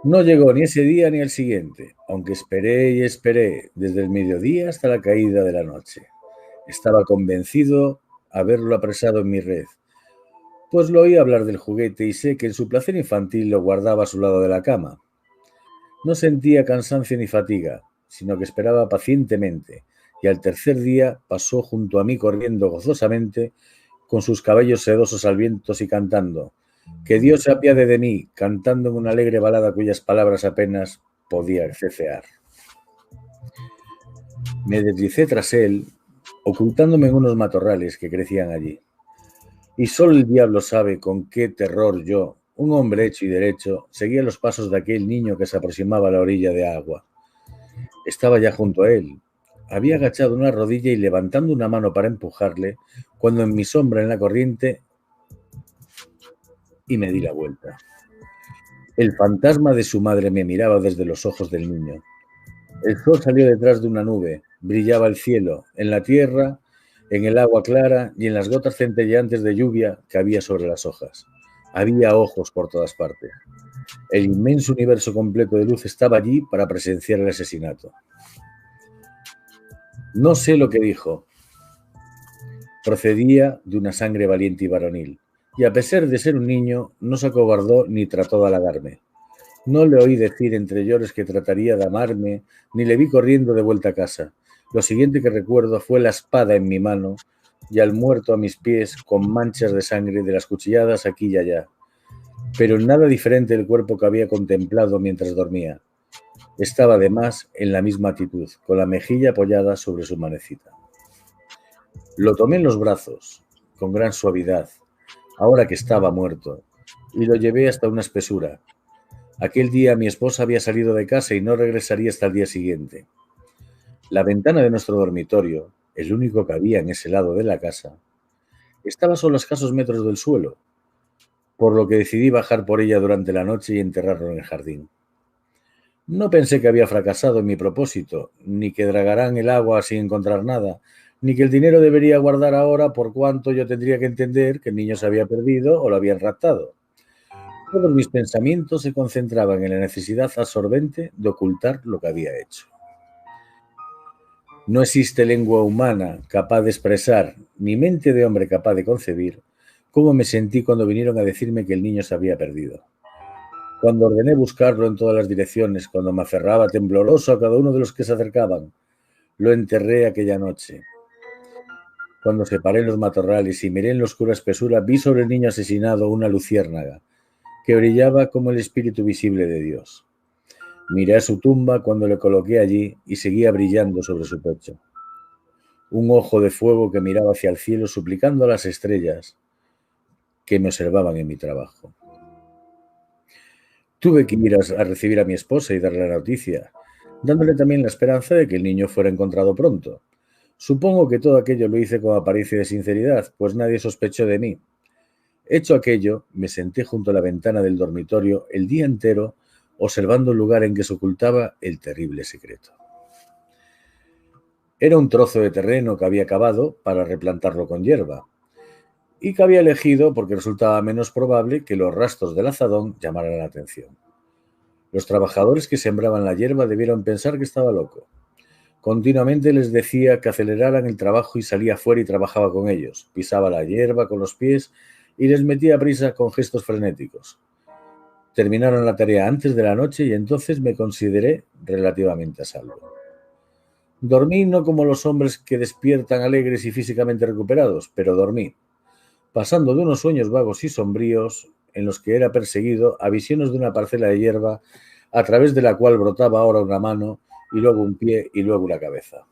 No llegó ni ese día ni el siguiente, aunque esperé y esperé desde el mediodía hasta la caída de la noche. Estaba convencido haberlo apresado en mi red, pues lo oí hablar del juguete y sé que en su placer infantil lo guardaba a su lado de la cama. No sentía cansancio ni fatiga, sino que esperaba pacientemente, y al tercer día pasó junto a mí corriendo gozosamente, con sus cabellos sedosos al viento y cantando: que Dios se apiade de mí, cantando en una alegre balada cuyas palabras apenas podía cecear. Me deslicé tras él, ocultándome en unos matorrales que crecían allí. Y solo el diablo sabe con qué terror yo, un hombre hecho y derecho, seguía los pasos de aquel niño que se aproximaba a la orilla de agua. Estaba ya junto a él. Había agachado una rodilla y levantando una mano para empujarle, cuando en mi sombra en la corriente, y me di la vuelta. El fantasma de su madre me miraba desde los ojos del niño. El sol salió detrás de una nube, brillaba el cielo, en la tierra, en el agua clara y en las gotas centelleantes de lluvia que había sobre las hojas. Había ojos por todas partes. El inmenso universo completo de luz estaba allí para presenciar el asesinato. No sé lo que dijo. Procedía de una sangre valiente y varonil, y a pesar de ser un niño, no se acobardó ni trató de halagarme. No le oí decir entre lloros que trataría de amarme, ni le vi corriendo de vuelta a casa. Lo siguiente que recuerdo fue la espada en mi mano y al muerto a mis pies con manchas de sangre de las cuchilladas aquí y allá, pero en nada diferente del cuerpo que había contemplado mientras dormía. Estaba además en la misma actitud, con la mejilla apoyada sobre su manecita. Lo tomé en los brazos, con gran suavidad, ahora que estaba muerto, y lo llevé hasta una espesura. Aquel día mi esposa había salido de casa y no regresaría hasta el día siguiente. La ventana de nuestro dormitorio, el único que había en ese lado de la casa, estaba solo a escasos metros del suelo, por lo que decidí bajar por ella durante la noche y enterrarlo en el jardín. No pensé que había fracasado en mi propósito, ni que dragaran el agua sin encontrar nada, ni que el dinero debería guardar ahora por cuanto yo tendría que entender que el niño se había perdido o lo habían raptado. Todos mis pensamientos se concentraban en la necesidad absorbente de ocultar lo que había hecho. No existe lengua humana capaz de expresar, ni mente de hombre capaz de concebir, cómo me sentí cuando vinieron a decirme que el niño se había perdido. Cuando ordené buscarlo en todas las direcciones, cuando me aferraba tembloroso a cada uno de los que se acercaban, lo enterré aquella noche. Cuando se paré en los matorrales y miré en la oscura espesura, vi sobre el niño asesinado una luciérnaga, que brillaba como el espíritu visible de Dios. Miré a su tumba cuando le coloqué allí y seguía brillando sobre su pecho. Un ojo de fuego que miraba hacia el cielo suplicando a las estrellas que me observaban en mi trabajo. Tuve que ir a recibir a mi esposa y darle la noticia, dándole también la esperanza de que el niño fuera encontrado pronto. Supongo que todo aquello lo hice con apariencia de sinceridad, pues nadie sospechó de mí. Hecho aquello, me senté junto a la ventana del dormitorio el día entero, observando el lugar en que se ocultaba el terrible secreto. Era un trozo de terreno que había cavado para replantarlo con hierba, y que había elegido porque resultaba menos probable que los rastros del azadón llamaran la atención. Los trabajadores que sembraban la hierba debieron pensar que estaba loco. Continuamente les decía que aceleraran el trabajo y salía fuera y trabajaba con ellos. Pisaba la hierba con los pies y les metía prisa con gestos frenéticos. Terminaron la tarea antes de la noche y entonces me consideré relativamente a salvo. Dormí no como los hombres que despiertan alegres y físicamente recuperados, pero dormí, pasando de unos sueños vagos y sombríos en los que era perseguido a visiones de una parcela de hierba a través de la cual brotaba ahora una mano y luego un pie y luego una cabeza.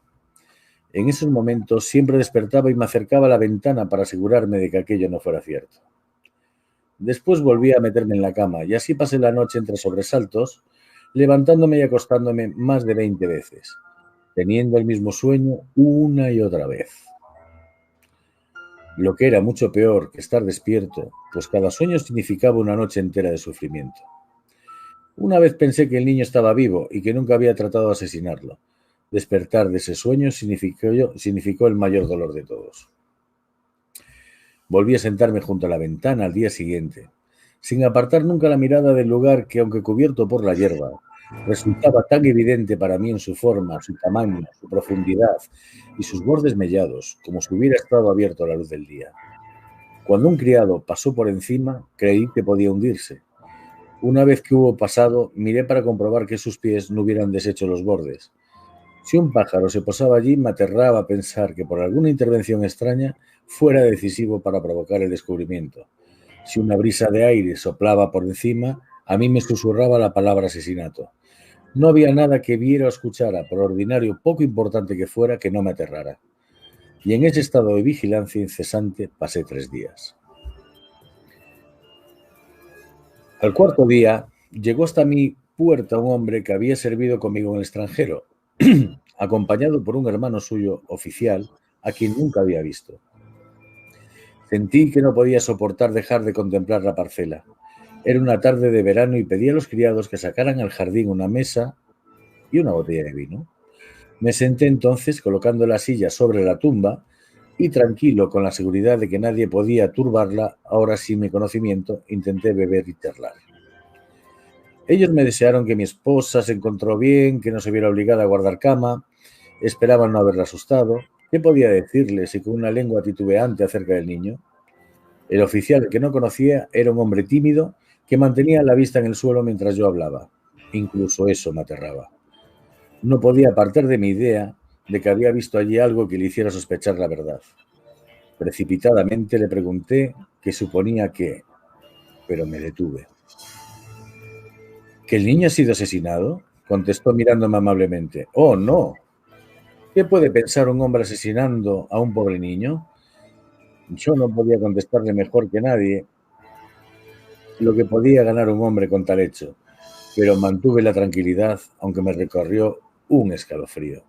En esos momentos siempre despertaba y me acercaba a la ventana para asegurarme de que aquello no fuera cierto. Después volví a meterme en la cama y así pasé la noche entre sobresaltos, levantándome y acostándome más de 20 veces, teniendo el mismo sueño una y otra vez. Lo que era mucho peor que estar despierto, pues cada sueño significaba una noche entera de sufrimiento. Una vez pensé que el niño estaba vivo y que nunca había tratado de asesinarlo. Despertar de ese sueño significó el mayor dolor de todos. Volví a sentarme junto a la ventana al día siguiente. sin apartar nunca la mirada del lugar que, aunque cubierto por la hierba, resultaba tan evidente para mí en su forma, su tamaño, su profundidad y sus bordes mellados, como si hubiera estado abierto a la luz del día. Cuando un criado pasó por encima, creí que podía hundirse. Una vez que hubo pasado, miré para comprobar que sus pies no hubieran deshecho los bordes. Si un pájaro se posaba allí, me aterraba pensar que por alguna intervención extraña fuera decisivo para provocar el descubrimiento. Si una brisa de aire soplaba por encima, a mí me susurraba la palabra asesinato. No había nada que viera o escuchara, por ordinario poco importante que fuera, que no me aterrara. Y en ese estado de vigilancia incesante pasé 3 días. Al cuarto día, llegó hasta mi puerta un hombre que había servido conmigo en el extranjero, acompañado por un hermano suyo oficial, a quien nunca había visto. Sentí que no podía soportar dejar de contemplar la parcela. Era una tarde de verano y pedí a los criados que sacaran al jardín una mesa y una botella de vino. Me senté entonces colocando la silla sobre la tumba y tranquilo, con la seguridad de que nadie podía turbarla, ahora sin mi conocimiento, intenté beber y charlar. Ellos me desearon que mi esposa se encontró bien, que no se viera obligada a guardar cama, esperaban no haberla asustado. ¿Qué podía decirles y con una lengua titubeante acerca del niño? El oficial, que no conocía, era un hombre tímido que mantenía la vista en el suelo mientras yo hablaba. Incluso eso me aterraba. No podía apartar de mi idea de que había visto allí algo que le hiciera sospechar la verdad. Precipitadamente le pregunté qué suponía que, pero me detuve. ¿Que el niño ha sido asesinado? Contestó mirándome amablemente. Oh, no. ¿Qué puede pensar un hombre asesinando a un pobre niño? Yo no podía contestarle mejor que nadie lo que podía ganar un hombre con tal hecho, pero mantuve la tranquilidad, aunque me recorrió un escalofrío.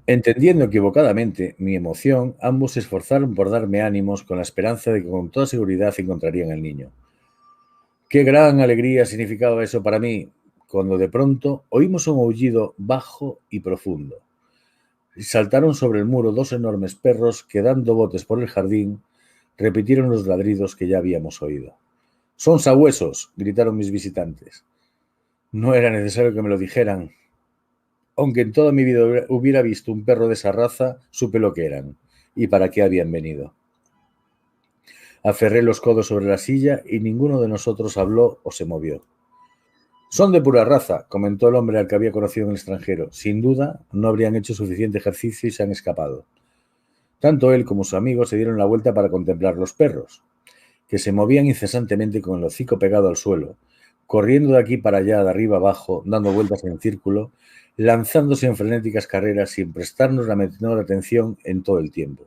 Entendiendo equivocadamente mi emoción, ambos se esforzaron por darme ánimos con la esperanza de que con toda seguridad encontrarían al niño. ¡Qué gran alegría significaba eso para mí! Cuando de pronto oímos un aullido bajo y profundo. Saltaron sobre el muro 2 enormes perros que, dando botes por el jardín, repitieron los ladridos que ya habíamos oído. «¡Son sabuesos!», gritaron mis visitantes. No era necesario que me lo dijeran. Aunque en toda mi vida hubiera visto un perro de esa raza, supe lo que eran y para qué habían venido. Aferré los codos sobre la silla y ninguno de nosotros habló o se movió. «Son de pura raza», comentó el hombre al que había conocido en el extranjero. «Sin duda, no habrían hecho suficiente ejercicio y se han escapado». Tanto él como su amigo se dieron la vuelta para contemplar los perros, que se movían incesantemente con el hocico pegado al suelo, corriendo de aquí para allá, de arriba abajo, dando vueltas en círculo, lanzándose en frenéticas carreras sin prestarnos la menor atención en todo el tiempo,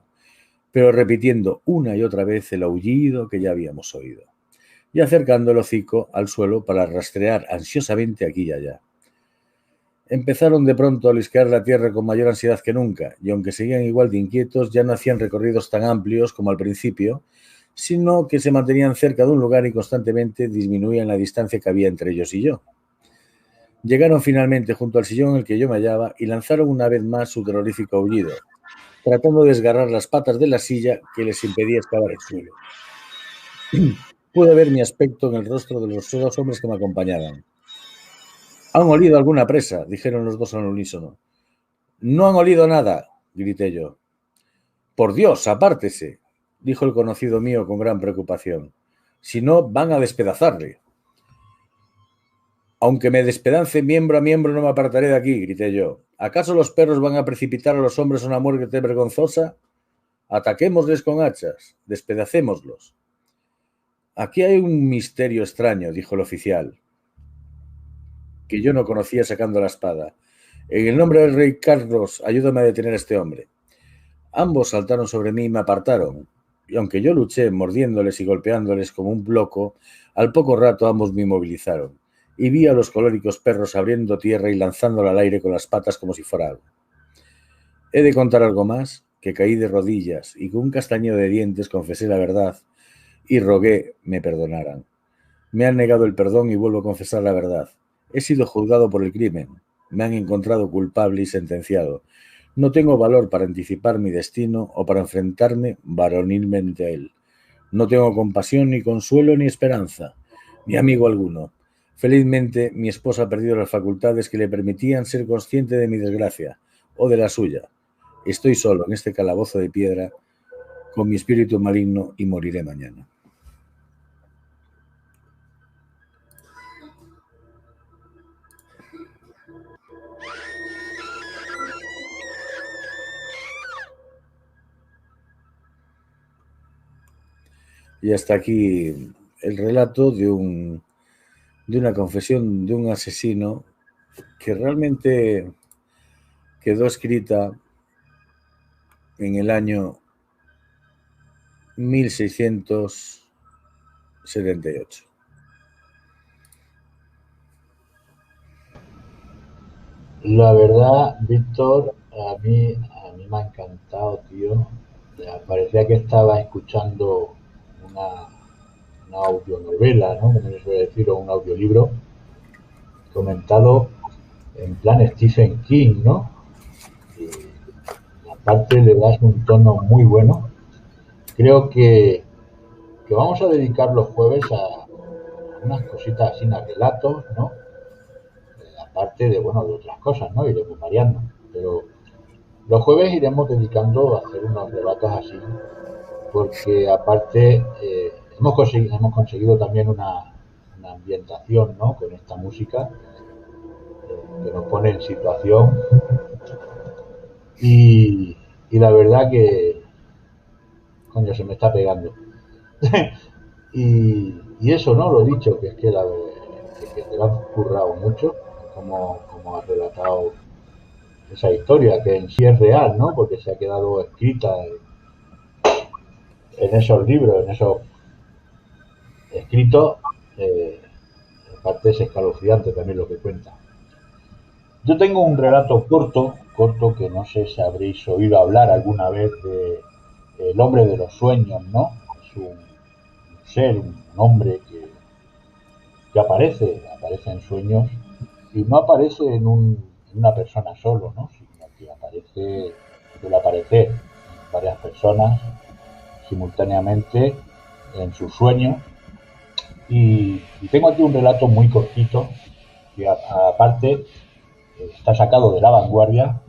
pero repitiendo una y otra vez el aullido que ya habíamos oído, y acercando el hocico al suelo para rastrear ansiosamente aquí y allá. Empezaron de pronto a olisquear la tierra con mayor ansiedad que nunca, y aunque seguían igual de inquietos, ya no hacían recorridos tan amplios como al principio, sino que se mantenían cerca de un lugar y constantemente disminuían la distancia que había entre ellos y yo. Llegaron finalmente junto al sillón en el que yo me hallaba y lanzaron una vez más su terrorífico aullido, tratando de desgarrar las patas de la silla que les impedía excavar el suelo. Pude ver mi aspecto en el rostro de los 2 hombres que me acompañaban. «¿Han olido alguna presa?», dijeron los dos al unísono. «No han olido nada», grité yo. «Por Dios, apártese», dijo el conocido mío con gran preocupación. «Si no, van a despedazarle». «Aunque me despedance miembro a miembro, no me apartaré de aquí», grité yo. «¿Acaso los perros van a precipitar a los hombres a una muerte vergonzosa? Ataquémosles con hachas, despedacémoslos». «Aquí hay un misterio extraño», dijo el oficial, que yo no conocía, sacando la espada. «En el nombre del rey Carlos, ayúdame a detener a este hombre». Ambos saltaron sobre mí y me apartaron, y aunque yo luché mordiéndoles y golpeándoles como un loco, al poco rato ambos me inmovilizaron, y vi a los colóricos perros abriendo tierra y lanzándola al aire con las patas como si fuera algo. He de contar algo más, que caí de rodillas y con un castañeo de dientes confesé la verdad y rogué me perdonaran. Me han negado el perdón y vuelvo a confesar la verdad. He sido juzgado por el crimen. Me han encontrado culpable y sentenciado. No tengo valor para anticipar mi destino o para enfrentarme varonilmente a él. No tengo compasión, ni consuelo, ni esperanza, ni amigo alguno. Felizmente, mi esposa ha perdido las facultades que le permitían ser consciente de mi desgracia o de la suya. Estoy solo en este calabozo de piedra con mi espíritu maligno y moriré mañana. Y hasta aquí el relato de una confesión de un asesino que realmente quedó escrita en el año 1678. La verdad, Víctor, a mí me ha encantado, tío. Parecía que estaba escuchando una, una audionovela, ¿no? Como se suele decir, o un audiolibro comentado en plan Stephen King, ¿no? Y aparte le das un tono muy bueno. Creo que vamos a dedicar los jueves a unas cositas así, a relatos, ¿no? Aparte de, bueno, de otras cosas, ¿no? Iremos variando. Pero los jueves iremos dedicando a hacer unos relatos así, porque aparte hemos conseguido también una ambientación, ¿no? Con esta música que nos pone en situación y la verdad que, coño, se me está pegando. Y eso, ¿no? Lo dicho, que es que te lo has currado mucho, como has relatado esa historia, que en sí es real, ¿no? Porque se ha quedado escrita en esos libros, en esos escritos. Eh, Aparte es escalofriante también lo que cuenta. Yo tengo un relato corto que no sé si habréis oído hablar alguna vez de El hombre de los sueños, ¿no? Es un ser, un hombre que aparece en sueños y no aparece en una persona solo, ¿no? Sino que suele aparecer en varias personas simultáneamente en sus sueños. Y tengo aquí un relato muy cortito que aparte está sacado de La Vanguardia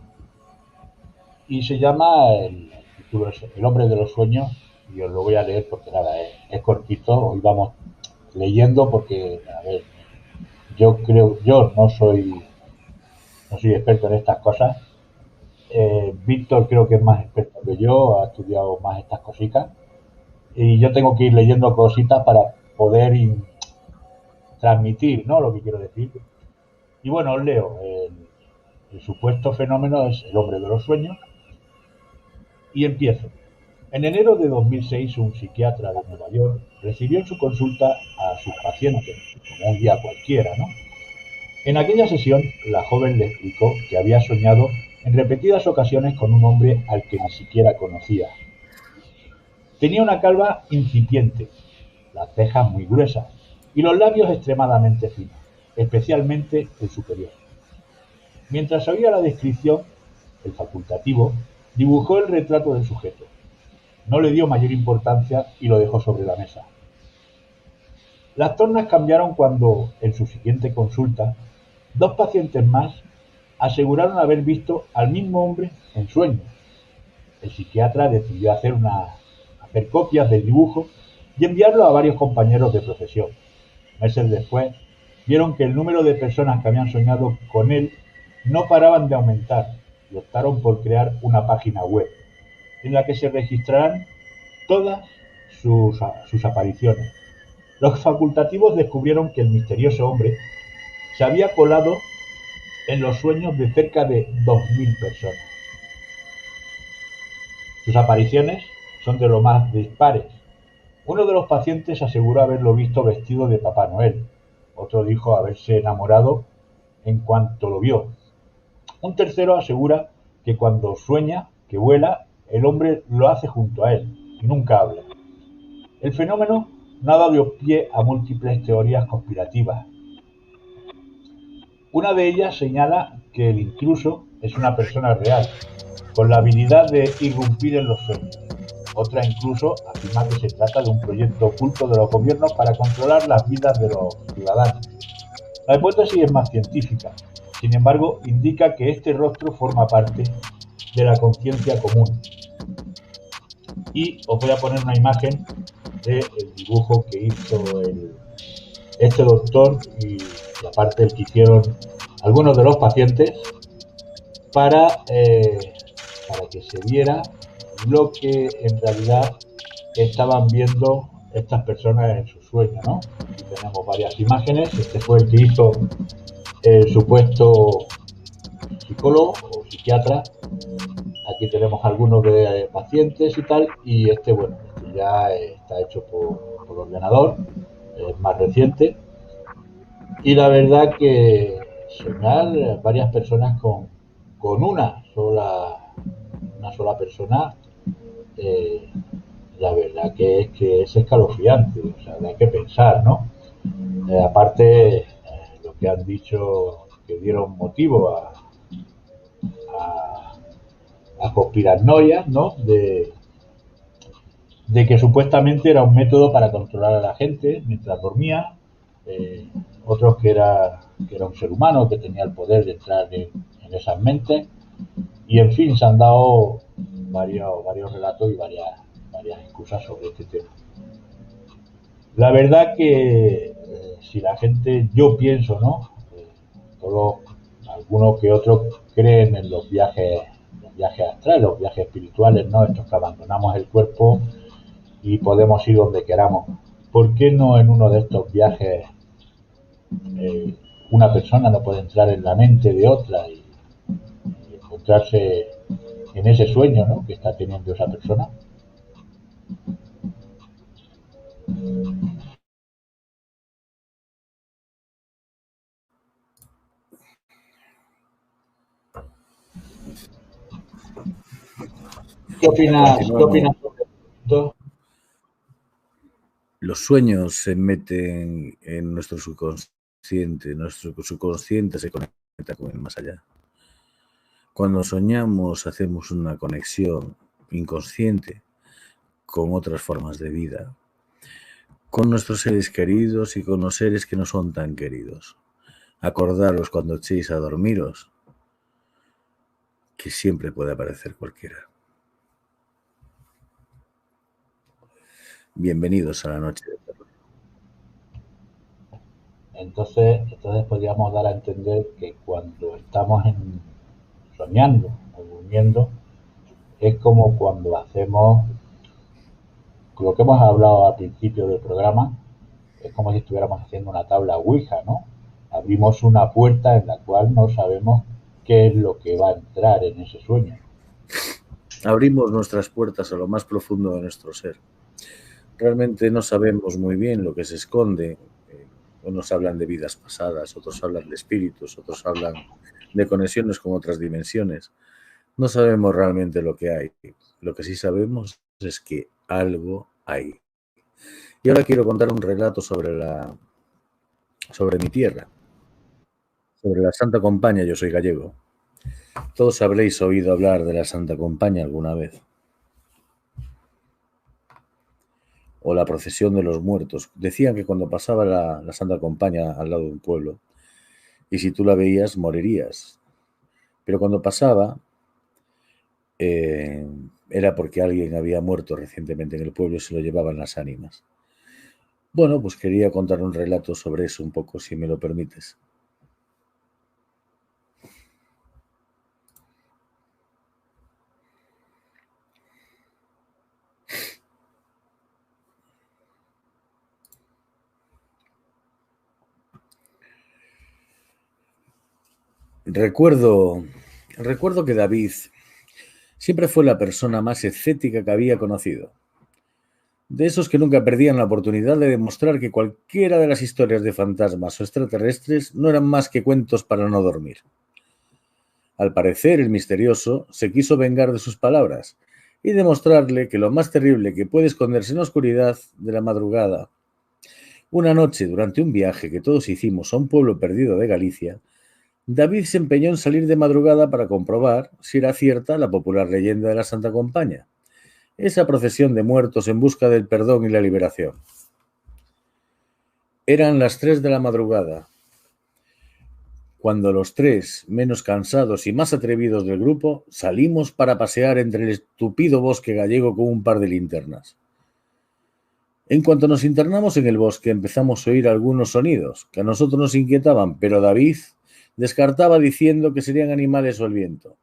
y se llama, el título es El hombre de los sueños y os lo voy a leer porque nada, es cortito, hoy vamos leyendo porque, a ver, yo no soy experto en estas cosas. Víctor creo que es más experto que yo, ha estudiado más estas cositas y yo tengo que ir leyendo cositas para poder transmitir, ¿no? Lo que quiero decir. Y bueno, os leo. El supuesto fenómeno es el hombre de los sueños y empiezo. En enero de 2006, un psiquiatra de Nueva York recibió en su consulta a sus pacientes, como un día cualquiera, ¿no? En aquella sesión, la joven le explicó que había soñado en repetidas ocasiones con un hombre al que ni siquiera conocía. Tenía una calva incipiente, las cejas muy gruesas y los labios extremadamente finos, especialmente el superior. Mientras oía la descripción, el facultativo dibujó el retrato del sujeto. No le dio mayor importancia y lo dejó sobre la mesa. Las tornas cambiaron cuando, en su siguiente consulta, dos pacientes más aseguraron haber visto al mismo hombre en sueños. El psiquiatra decidió hacer copias del dibujo y enviarlo a varios compañeros de profesión. Meses después, vieron que el número de personas que habían soñado con él no paraban de aumentar y optaron por crear una página web en la que se registrarán todas sus apariciones. Los facultativos descubrieron que el misterioso hombre se había colado en los sueños de cerca de 2000 personas. Sus apariciones son de lo más dispares. Uno de los pacientes aseguró haberlo visto vestido de Papá Noel. Otro dijo haberse enamorado en cuanto lo vio. Un tercero asegura que cuando sueña que vuela, el hombre lo hace junto a él y nunca habla. El fenómeno no ha dado pie a múltiples teorías conspirativas. Una de ellas señala que el intruso es una persona real, con la habilidad de irrumpir en los sueños. Otra incluso afirma que se trata de un proyecto oculto de los gobiernos para controlar las vidas de los ciudadanos. La hipótesis es más científica, sin embargo, indica que este rostro forma parte de la conciencia común. Y os voy a poner una imagen del dibujo que hizo este doctor y aparte el que hicieron algunos de los pacientes para que se viera lo que en realidad estaban viendo estas personas en su sueño, ¿no? Aquí tenemos varias imágenes. Este fue el que hizo el supuesto psicólogo o psiquiatra. Aquí tenemos algunos de pacientes y tal, y bueno, este ya está hecho por ordenador, es más reciente. Y la verdad que soñar varias personas con una sola persona, eh, la verdad que es escalofriante, o sea, hay que pensar, ¿no? Aparte, lo que han dicho que dieron motivo a, a conspiranoias, ¿no? De que supuestamente era un método para controlar a la gente mientras dormía, otros que era un ser humano que tenía el poder de entrar en esas mentes, y en fin, se han dado varios relatos y varias excusas sobre este tema. La verdad que si la gente, yo pienso, ¿no? Algunos que otros creen en los viajes astrales, los viajes espirituales, ¿no? Estos que abandonamos el cuerpo y podemos ir donde queramos. ¿Por qué no en uno de estos viajes una persona no puede entrar en la mente de otra y encontrarse en ese sueño, ¿no? Que está teniendo esa persona? ¿Qué opinas sobre esto? Los sueños se meten en nuestro subconsciente se conecta con el más allá. Cuando soñamos hacemos una conexión inconsciente con otras formas de vida, con nuestros seres queridos y con los seres que no son tan queridos. Acordaros cuando echéis a dormiros que siempre puede aparecer cualquiera. Bienvenidos a la noche de terror. Entonces podríamos dar a entender que cuando estamos soñando o durmiendo, es como cuando hacemos lo que hemos hablado al principio del programa, es como si estuviéramos haciendo una tabla Ouija, ¿no? Abrimos una puerta en la cual no sabemos qué es lo que va a entrar en ese sueño. Abrimos nuestras puertas a lo más profundo de nuestro ser. Realmente no sabemos muy bien lo que se esconde. Unos hablan de vidas pasadas, otros hablan de espíritus, otros hablan de conexiones con otras dimensiones. No sabemos realmente lo que hay. Lo que sí sabemos es que algo hay. Y ahora quiero contar un relato sobre mi tierra, sobre la Santa Compaña. Yo soy gallego. Todos habréis oído hablar de la Santa Compaña alguna vez. O la procesión de los muertos. Decían que cuando pasaba la Santa Compaña al lado de un pueblo, y si tú la veías, morirías. Pero cuando pasaba, era porque alguien había muerto recientemente en el pueblo y se lo llevaban las ánimas. Bueno, pues quería contar un relato sobre eso un poco, si me lo permites. Recuerdo que David siempre fue la persona más escéptica que había conocido. De esos que nunca perdían la oportunidad de demostrar que cualquiera de las historias de fantasmas o extraterrestres no eran más que cuentos para no dormir. Al parecer, el misterioso se quiso vengar de sus palabras y demostrarle que lo más terrible que puede esconderse en la oscuridad de la madrugada. Una noche, durante un viaje que todos hicimos a un pueblo perdido de Galicia, David se empeñó en salir de madrugada para comprobar si era cierta la popular leyenda de la Santa Compaña. esa procesión de muertos en busca del perdón y la liberación. Eran las 3 de la madrugada, cuando los 3, menos cansados y más atrevidos del grupo, salimos para pasear entre el estúpido bosque gallego con un par de linternas. En cuanto nos internamos en el bosque, empezamos a oír algunos sonidos que a nosotros nos inquietaban, pero David descartaba diciendo que serían animales o el viento.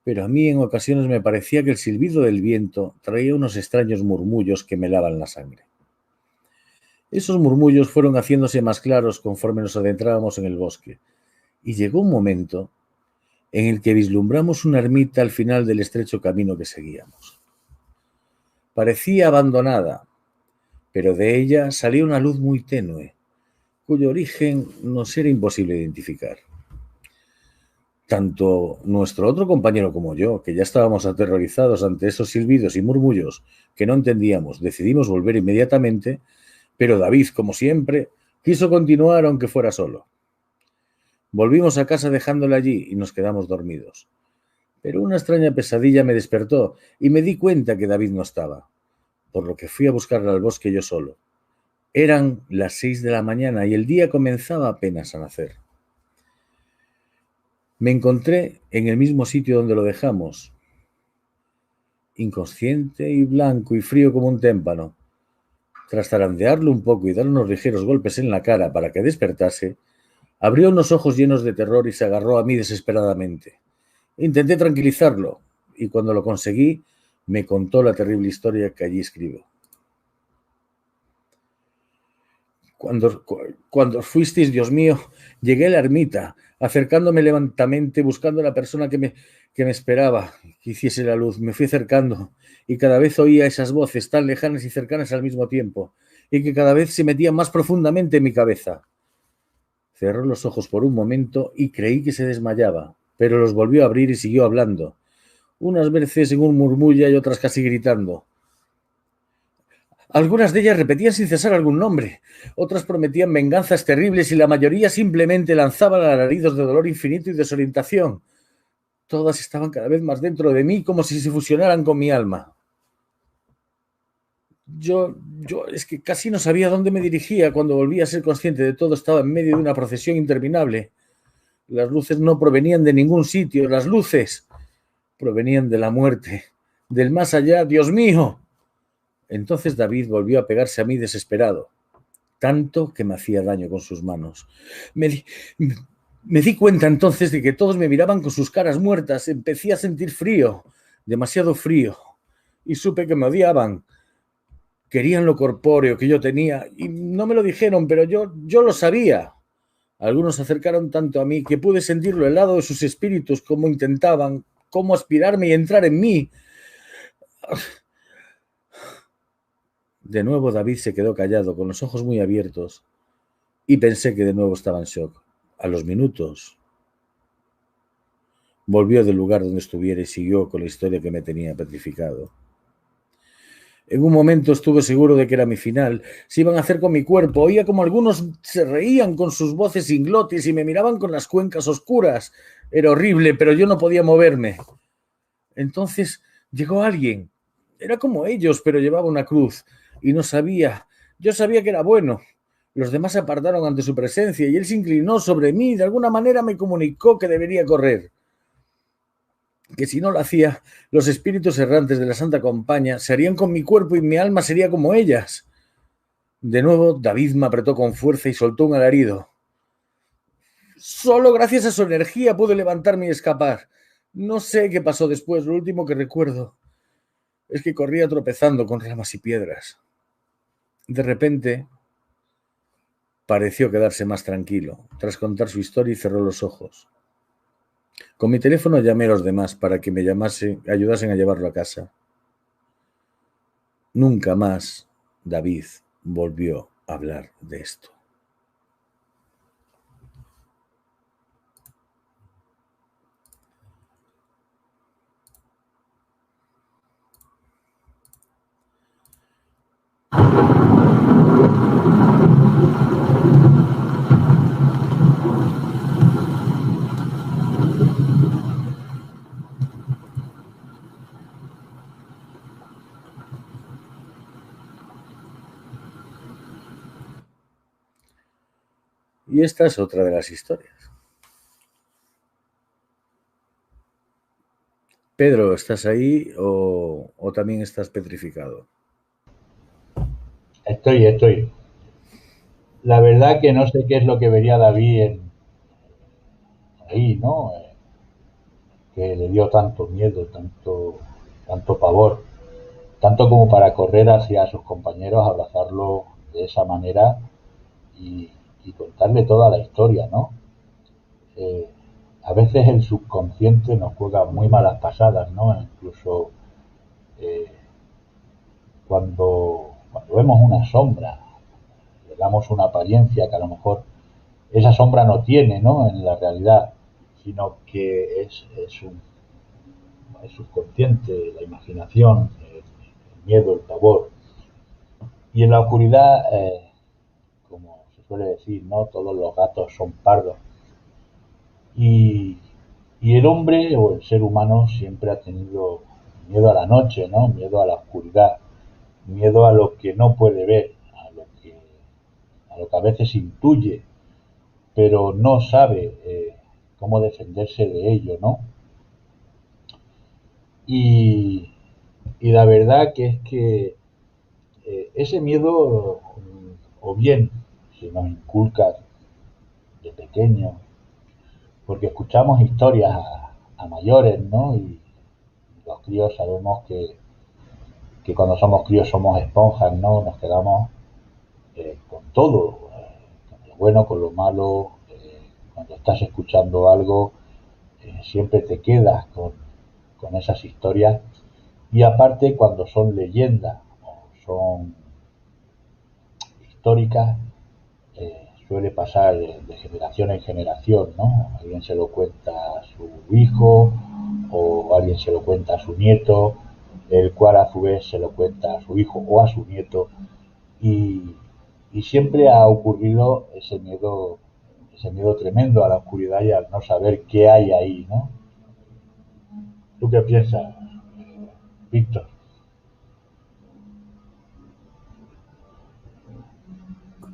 Pero a mí en ocasiones me parecía que el silbido del viento traía unos extraños murmullos que me helaban la sangre. Esos murmullos fueron haciéndose más claros conforme nos adentrábamos en el bosque, y llegó un momento en el que vislumbramos una ermita al final del estrecho camino que seguíamos. Parecía abandonada, pero de ella salía una luz muy tenue, cuyo origen nos era imposible identificar. Tanto nuestro otro compañero como yo, que ya estábamos aterrorizados ante esos silbidos y murmullos que no entendíamos, decidimos volver inmediatamente, pero David, como siempre, quiso continuar aunque fuera solo. Volvimos a casa dejándole allí y nos quedamos dormidos. Pero una extraña pesadilla me despertó y me di cuenta que David no estaba, por lo que fui a buscarle al bosque yo solo. Eran las 6 de la mañana y el día comenzaba apenas a nacer. Me encontré en el mismo sitio donde lo dejamos, inconsciente y blanco y frío como un témpano. Tras zarandearlo un poco y dar unos ligeros golpes en la cara para que despertase, abrió unos ojos llenos de terror y se agarró a mí desesperadamente. Intenté tranquilizarlo y cuando lo conseguí, me contó la terrible historia que allí escribo. Cuando fuisteis, Dios mío, llegué a la ermita, acercándome lentamente, buscando a la persona que me esperaba, que hiciese la luz. Me fui acercando y cada vez oía esas voces tan lejanas y cercanas al mismo tiempo, y que cada vez se metían más profundamente en mi cabeza. Cerró los ojos por un momento y creí que se desmayaba, pero los volvió a abrir y siguió hablando, unas veces en un murmullo y otras casi gritando. Algunas de ellas repetían sin cesar algún nombre, otras prometían venganzas terribles y la mayoría simplemente lanzaban alaridos de dolor infinito y desorientación. Todas estaban cada vez más dentro de mí, como si se fusionaran con mi alma. Yo es que casi no sabía dónde me dirigía cuando volví a ser consciente de todo. Estaba en medio de una procesión interminable. Las luces no provenían de ningún sitio, las luces provenían de la muerte, del más allá. ¡Dios mío! Entonces David volvió a pegarse a mí desesperado, tanto que me hacía daño con sus manos. Me di cuenta entonces de que todos me miraban con sus caras muertas. Empecé a sentir frío, demasiado frío, y supe que me odiaban. Querían lo corpóreo que yo tenía, y no me lo dijeron, pero yo lo sabía. Algunos se acercaron tanto a mí que pude sentir lo helado de sus espíritus, cómo intentaban, cómo aspirarme y entrar en mí. De nuevo David se quedó callado, con los ojos muy abiertos, y pensé que de nuevo estaba en shock. A los minutos volvió del lugar donde estuviera y siguió con la historia que me tenía petrificado. En un momento estuve seguro de que era mi final. Se iban a hacer con mi cuerpo. Oía como algunos se reían con sus voces inglotis y me miraban con las cuencas oscuras. Era horrible, pero yo no podía moverme. Entonces llegó alguien. Era como ellos, pero llevaba una cruz. Y no sabía. Yo sabía que era bueno. Los demás se apartaron ante su presencia y él se inclinó sobre mí y de alguna manera me comunicó que debería correr. Que si no lo hacía, los espíritus errantes de la Santa Compañía se harían con mi cuerpo y mi alma sería como ellas. De nuevo, David me apretó con fuerza y soltó un alarido. Solo gracias a su energía pude levantarme y escapar. No sé qué pasó después. Lo último que recuerdo es que corría tropezando con ramas y piedras. De repente, pareció quedarse más tranquilo, tras contar su historia, y cerró los ojos. Con mi teléfono llamé a los demás para que me ayudasen a llevarlo a casa. Nunca más David volvió a hablar de esto. Y esta es otra de las historias. Pedro, ¿estás ahí o también estás petrificado? Estoy. La verdad que no sé qué es lo que vería David ahí, ¿no? Que le dio tanto miedo, tanto pavor, tanto como para correr hacia sus compañeros, abrazarlo de esa manera y, y contarle toda la historia, ¿no? Eh, a veces el subconsciente nos juega muy malas pasadas, ¿no? Incluso eh, cuando vemos una sombra, le damos una apariencia que a lo mejor esa sombra no tiene, ¿no? En la realidad, sino que es subconsciente, la imaginación, el miedo, el pavor. Y en la oscuridad, como se suele decir, ¿no? Todos los gatos son pardos. Y, y el hombre o el ser humano siempre ha tenido miedo a la noche, ¿no? Miedo a la oscuridad, miedo a lo que no puede ver, a lo que a veces intuye, pero no sabe cómo defenderse de ello, ¿no? Y, y la verdad que es que ese miedo, o bien se nos inculca de pequeño, porque escuchamos historias a mayores, ¿no? Y los críos sabemos que cuando somos críos somos esponjas, ¿no? Nos quedamos con todo, con lo bueno, con lo malo. Cuando estás escuchando algo, siempre te quedas con esas historias. Y aparte, cuando son leyendas o son históricas, suele pasar de generación en generación, ¿no? Alguien se lo cuenta a su hijo o alguien se lo cuenta a su nieto, el cual a su vez se lo cuenta a su hijo o a su nieto y, y siempre ha ocurrido ese miedo tremendo a la oscuridad y al no saber qué hay ahí, ¿no? ¿Tú qué piensas, Víctor?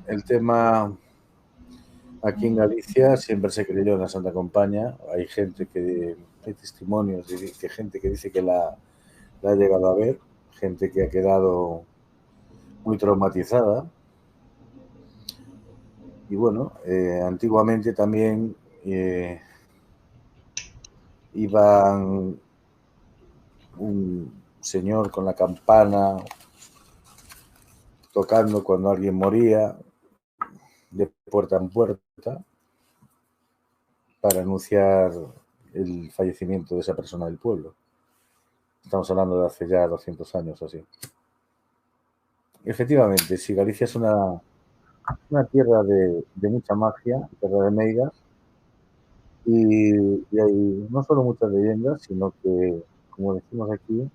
El tema aquí en Galicia siempre se creyó en la Santa Compaña. Hay testimonios de gente que dice que la ha llegado a ver, gente que ha quedado muy traumatizada. Y bueno, antiguamente también iban un señor con la campana tocando cuando alguien moría, de puerta en puerta, para anunciar el fallecimiento de esa persona del pueblo. Estamos hablando de hace ya 200 años o así. Efectivamente, si Galicia es una tierra de mucha magia, tierra de meigas, y hay no solo muchas leyendas, sino que, como decimos aquí,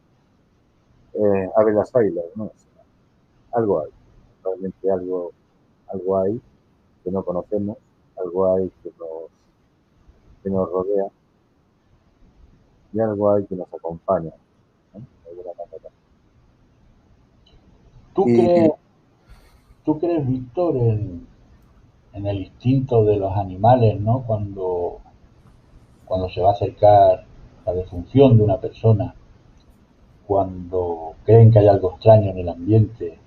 ave las bailas, ¿no? O sea, algo hay, realmente algo hay que no conocemos, algo hay que nos rodea y algo hay que nos acompaña, ¿no? De alguna manera. ¿Tú Y crees, tú crees Víctor, en el instinto de los animales, ¿no? Cuando se va a acercar la defunción de una persona, cuando creen que hay algo extraño en el ambiente,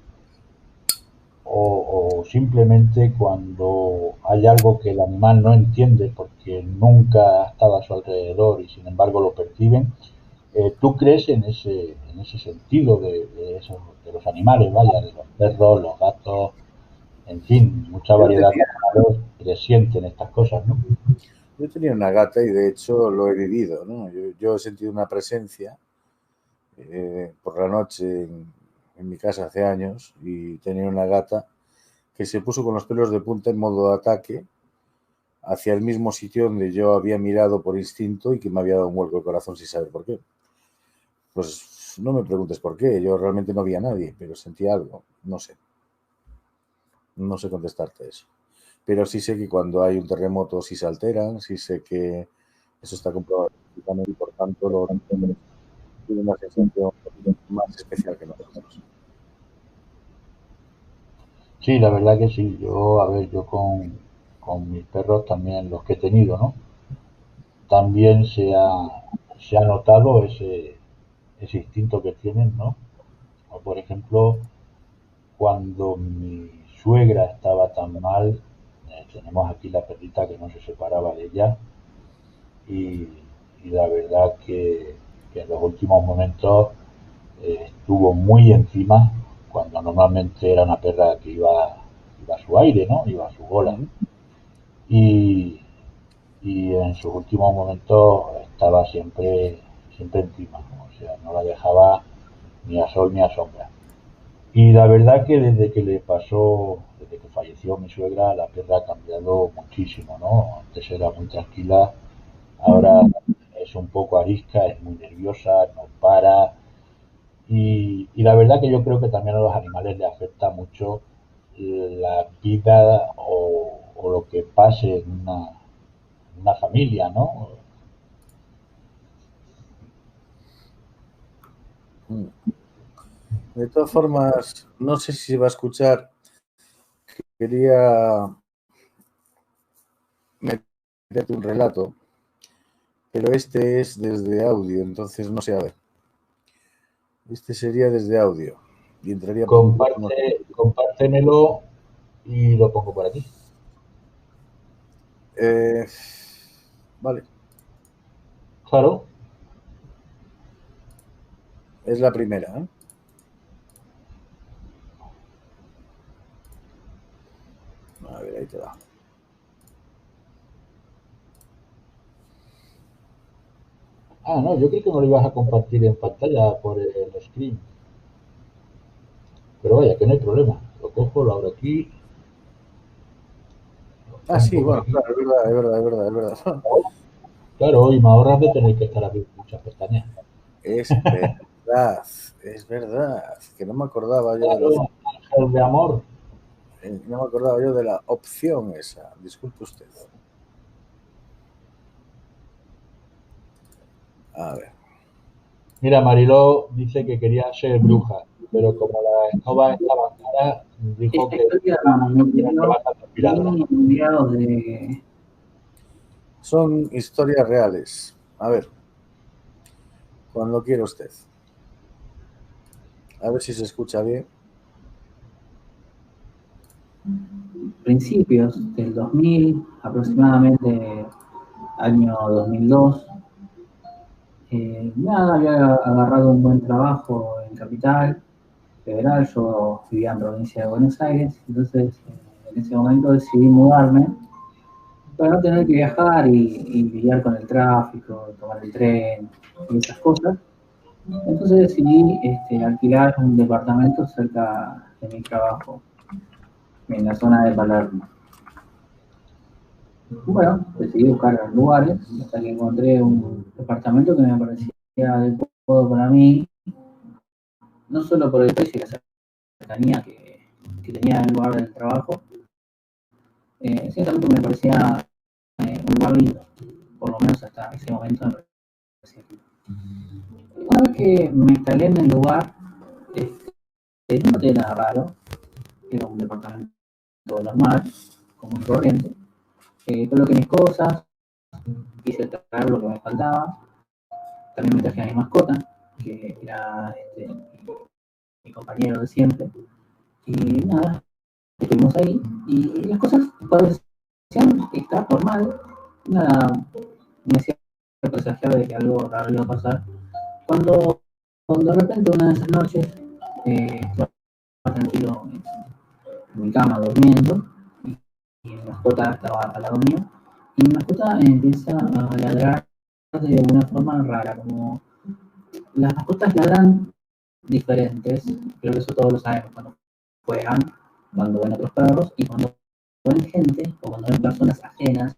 o simplemente cuando hay algo que el animal no entiende porque nunca ha estado a su alrededor y sin embargo lo perciben. ¿Tú crees en ese sentido de los animales, vaya, de los perros, los gatos, en fin, mucha yo variedad de tenía, animales que sienten estas cosas, ¿no? yo tenía una gata y de hecho lo he vivido, ¿no? Yo he sentido una presencia por la noche en mi casa hace años y tenía una gata que se puso con los pelos de punta en modo de ataque hacia el mismo sitio donde yo había mirado por instinto y que me había dado un vuelco el corazón sin saber por qué. Pues no me preguntes por qué, yo realmente no vi a nadie, pero sentí algo, no sé contestarte eso. Pero sí sé que cuando hay un terremoto sí se alteran, sí sé que eso está comprobado científicamente y por tanto los hombres tienen una sensación más especial que nosotros. Sí, la verdad que sí. Yo, a ver, yo con mis perros también, los que he tenido, ¿no? También se ha notado ese instinto que tienen, ¿no? O por ejemplo, cuando mi suegra estaba tan mal, tenemos aquí la perrita que no se separaba de ella y, y la verdad que en los últimos momentos estuvo muy encima, cuando normalmente era una perra que iba a su aire, ¿no? Iba a su bola. Ujú. Y, y en sus últimos momentos estaba siempre encima, ¿no? O sea, no la dejaba ni a sol ni a sombra. Y la verdad que desde que falleció mi suegra, la perra ha cambiado muchísimo, ¿no? Antes era muy tranquila, ahora es un poco arisca, es muy nerviosa, no para. Y la verdad que yo creo que también a los animales les afecta mucho la vida o lo que pase en una familia, ¿no? Mm. De todas formas, no sé si se va a escuchar. Quería meterte un relato, pero este es desde audio, entonces no sé, a ver. Este sería desde audio y entraría por micrófono. Compártemelo y lo pongo por aquí. Eh, vale, Claro. es la primera, ¿eh? A ver, ahí te va. Ah, no, yo creo que me lo ibas a compartir en pantalla por el screen. Pero vaya, que no hay problema. Lo cojo, lo abro aquí, lo Ah, sí, pongo por bueno, aquí. claro, es verdad, es verdad, es verdad, es verdad. Claro, y me ahorras de tener que estar abriendo muchas pestañas. Es verdad, es verdad, que no me acordaba yo de la, Claro, ángel de amor. no me acordaba yo de la opción esa. Disculpe usted. A ver. Mira, Mariló dice que quería ser bruja, pero como las escobas estaban caras, dijo Esta que historia me iba a quedó trabajar de aspiradora. muy enviado de... Son historias reales. A ver, cuando quiera usted. A ver si se escucha bien. principios del 2000, aproximadamente año 2002. Nada, había agarrado un buen trabajo en Capital Federal, yo vivía en provincia de Buenos Aires, entonces en ese momento decidí mudarme para no tener que viajar y lidiar con el tráfico, tomar el tren y esas cosas. Entonces decidí alquilar un departamento cerca de mi trabajo, en la zona de Palermo. Bueno, decidí buscar lugares hasta que encontré un departamento que me parecía adecuado para mí, no solo por el precio y la cercanía que tenía el lugar del trabajo, sino también porque me parecía un lugar lindo, por lo menos hasta ese momento me parecía lindo. Una vez que me instalé en el lugar, no noté nada raro, era un departamento normal, común y corriente. Coloqué mis cosas, quise traer lo que me faltaba, también me traje a mi mascota, que era mi compañero de siempre, y nada, estuvimos ahí, y las cosas parecían estar normal, nada, me hacía presagiar de que algo raro iba a pasar, cuando de repente una de esas noches, estaba tranquilo en mi cama durmiendo, y mi mascota estaba al lado mío, y mi mascota empieza a ladrar de una forma rara, como las mascotas ladran diferentes, creo que eso todos lo sabemos, cuando juegan, cuando ven otros perros, y cuando ven gente, o cuando ven personas ajenas,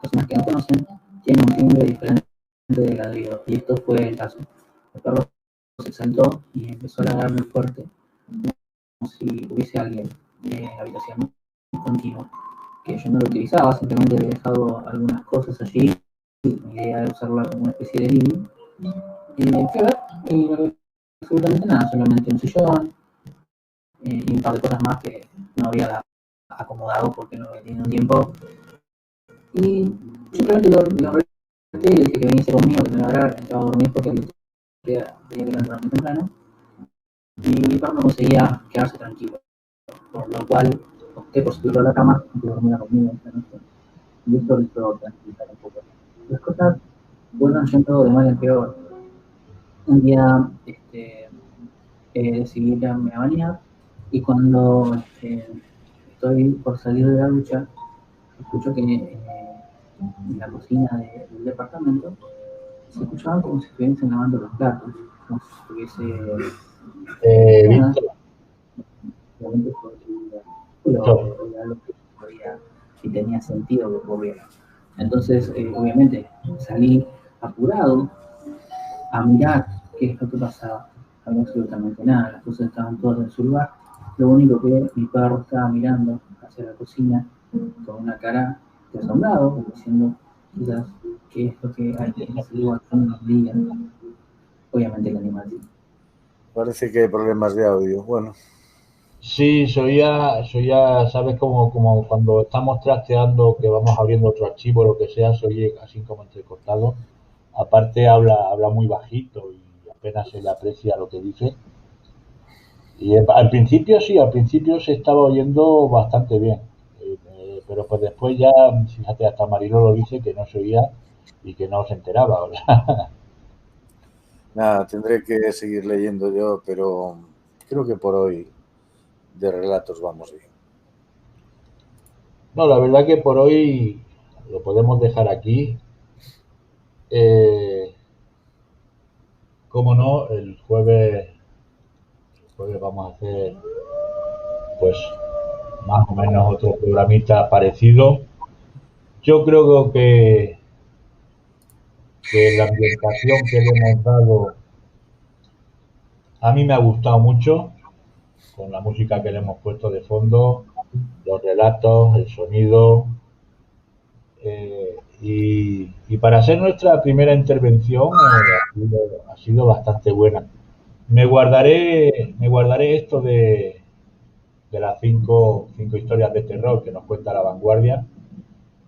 personas que no conocen, tienen un timbre diferente de ladrido, y esto fue el caso. El perro se saltó y empezó a ladrar muy fuerte, como si hubiese alguien en la habitación continua, que yo no lo utilizaba, simplemente había dejado algunas cosas allí, mi idea era usarla como una especie de living. Fui a ver y no había absolutamente nada, solamente un sillón y un par de cosas más que no había acomodado porque no había tenido tiempo. Y simplemente lo reté y le dije que viniese conmigo, que me iba a hablar, que estaba a dormir porque tenía que levantarme muy temprano. Y mi perro no conseguía quedarse tranquilo, por lo cual opté por subirlo a la cama y que dormía conmigo esta noche. Y esto lo hizo tranquilizar un poco. Las cosas fueron yendo de mal en peor. Un día decidí irme a bañar y cuando estoy por salir de la ducha, escucho que en la cocina del departamento se escuchaban como si estuviesen lavando los platos, como si estuviese... nada, Víctor, realmente Víctor, era algo que podía y tenía sentido que ocurriera. Entonces, obviamente, salí apurado a mirar qué es lo que pasaba. No había absolutamente nada, las cosas estaban todas en su lugar. Lo único que mi perro estaba mirando hacia la cocina con una cara de asombrado, como diciendo, quizás, ¿qué es lo que hay en ese lugar tan unos días? Obviamente el animal sí. Parece que hay problemas de audio. Bueno, sí, sabes, como cuando estamos trasteando, que vamos abriendo otro archivo, lo que sea, se oye así como entrecortado. Aparte habla muy bajito y apenas se le aprecia lo que dice. Y al principio sí, al principio se estaba oyendo bastante bien. Pero pues después ya, fíjate, hasta Marilo lo dice que no se oía y que no se enteraba. O sea, nada, tendré que seguir leyendo yo, pero creo que por hoy de relatos vamos bien. no, la verdad que por hoy lo podemos dejar aquí. Eh, Cómo no, el jueves vamos a hacer pues más o menos otro programita parecido. Yo creo que la ambientación que le hemos dado a mí me ha gustado mucho, con la música que le hemos puesto de fondo, los relatos, el sonido. Y para ser nuestra primera intervención ha sido bastante buena. Me guardaré esto de las cinco historias de terror que nos cuenta La Vanguardia,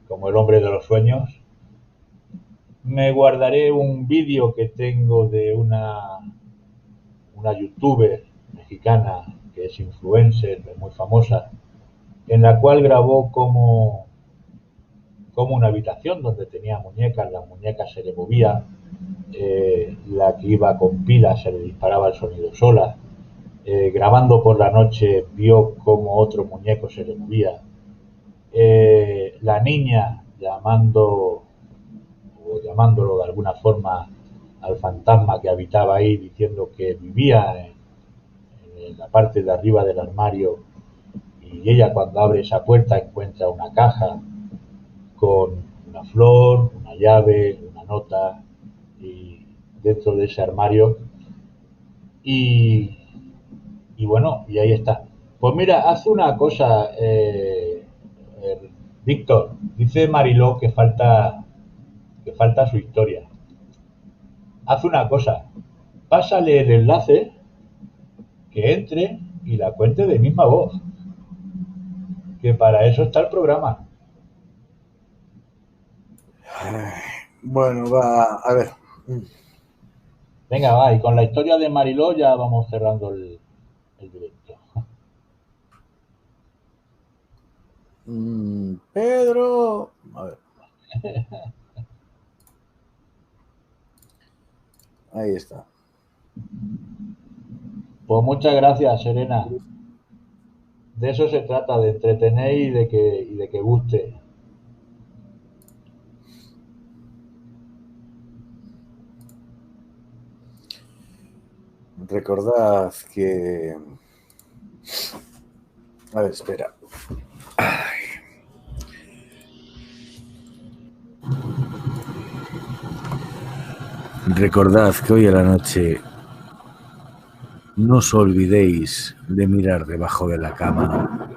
como El hombre de los sueños. Me guardaré un vídeo que tengo de una youtuber mexicana que es influencer, muy famosa, en la cual grabó como una habitación donde tenía muñecas, las muñecas se le movían, la que iba con pilas se le disparaba el sonido sola. Grabando por la noche vio como otro muñeco se le movía. La niña llamándolo de alguna forma al fantasma que habitaba ahí, diciendo que vivía en la parte de arriba del armario, y ella cuando abre esa puerta encuentra una caja con una flor, una llave, una nota, y dentro de ese armario. Y, y bueno, y ahí está. Pues mira, hace una cosa, Víctor, dice Mariló que falta su historia. Haz una cosa, pásale el enlace, que entre y la cuente de misma voz, que para eso está el programa. Bueno, va, a ver. Venga, va, y con la historia de Mariló ya vamos cerrando el directo. Pedro. A ver. Ahí está. Pues muchas gracias, Serena. De eso se trata, de entretener y de que guste. Recordad que... A ver, espera. Recordad que hoy a la noche no os olvidéis de mirar debajo de la cama.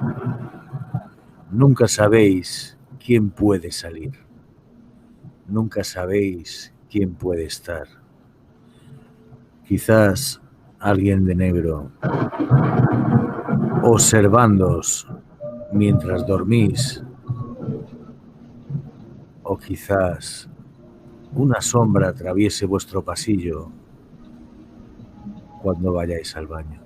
Nunca sabéis quién puede salir. Nunca sabéis quién puede estar. Quizás alguien de negro observándoos mientras dormís, o quizás una sombra atraviese vuestro pasillo cuando vayáis al baño.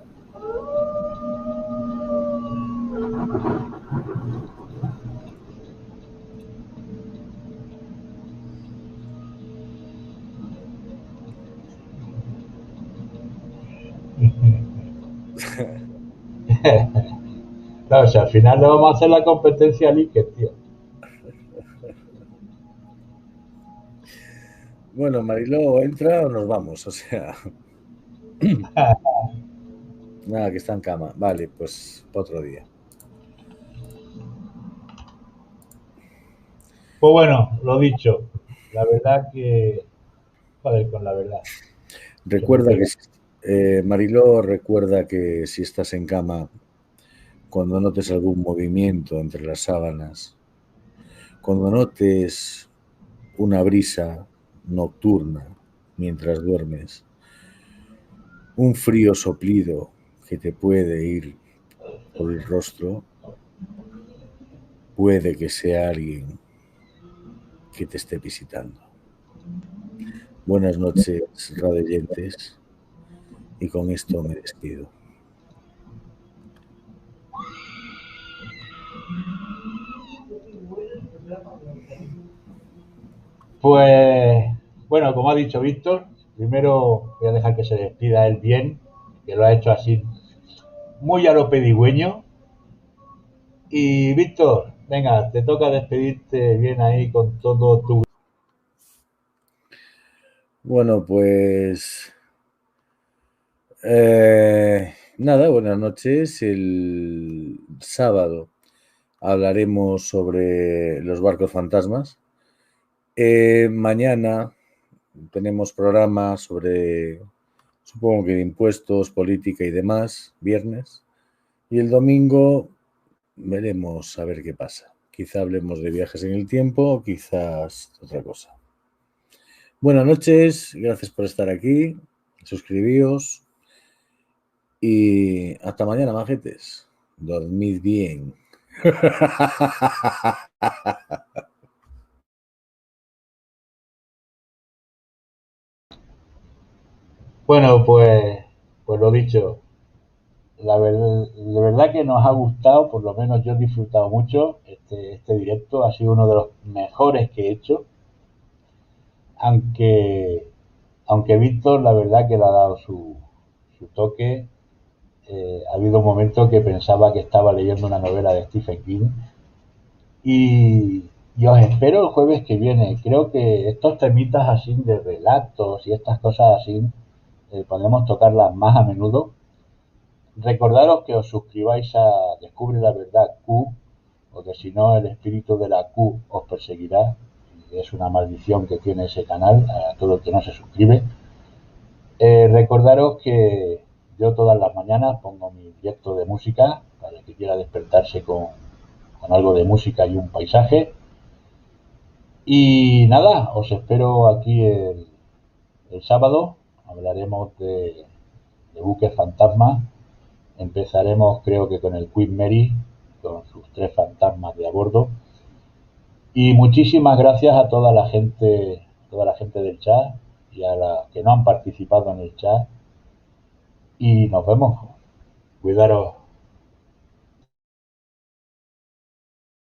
Claro, si al final le vamos a hacer la competencia a Licker, tío. Bueno, Mariló, ¿entra o nos vamos? O sea, nada, que está en cama. Vale, pues para otro día. Pues bueno, lo dicho. La verdad que... Joder, con la verdad. Recuerda que, Mariló, recuerda que si estás en cama, cuando notes algún movimiento entre las sábanas, cuando notes una brisa nocturna mientras duermes, un frío soplido que te puede ir por el rostro, puede que sea alguien que te esté visitando. Buenas noches, radioyentes, y con esto me despido. Pues bueno, como ha dicho Víctor, primero voy a dejar que se despida él bien, que lo ha hecho así muy a lo pedigüeño. Y Víctor, venga, te toca despedirte bien ahí con todo tu... Bueno, pues nada, buenas noches. El sábado hablaremos sobre los barcos fantasmas. Mañana tenemos programa sobre, supongo que de impuestos, política y demás, viernes. Y el domingo veremos a ver qué pasa. Quizá hablemos de viajes en el tiempo, quizás otra cosa. Buenas noches, gracias por estar aquí. Suscribíos y hasta mañana, majetes. Dormid bien. Bueno, pues lo dicho, la verdad que nos ha gustado, por lo menos yo he disfrutado mucho este directo, ha sido uno de los mejores que he hecho, aunque, aunque Víctor la verdad que le ha dado su toque. Ha habido momentos que pensaba que estaba leyendo una novela de Stephen King y os espero el jueves que viene. Creo que estos temitas así de relatos y estas cosas así podemos tocarlas más a menudo. Recordaros que os suscribáis a Descubre la Verdad Q, porque si no el espíritu de la Q os perseguirá. Es una maldición que tiene ese canal a todo el que no se suscribe. Recordaros que yo todas las mañanas pongo mi directo de música para el que quiera despertarse con algo de música y un paisaje. Y nada, os espero aquí el sábado. Hablaremos de buques fantasmas. Empezaremos creo que con el Queen Mary, con sus 3 fantasmas de a bordo. Y muchísimas gracias a toda la gente del chat y a las que no han participado en el chat. Y nos vemos. Cuidaros.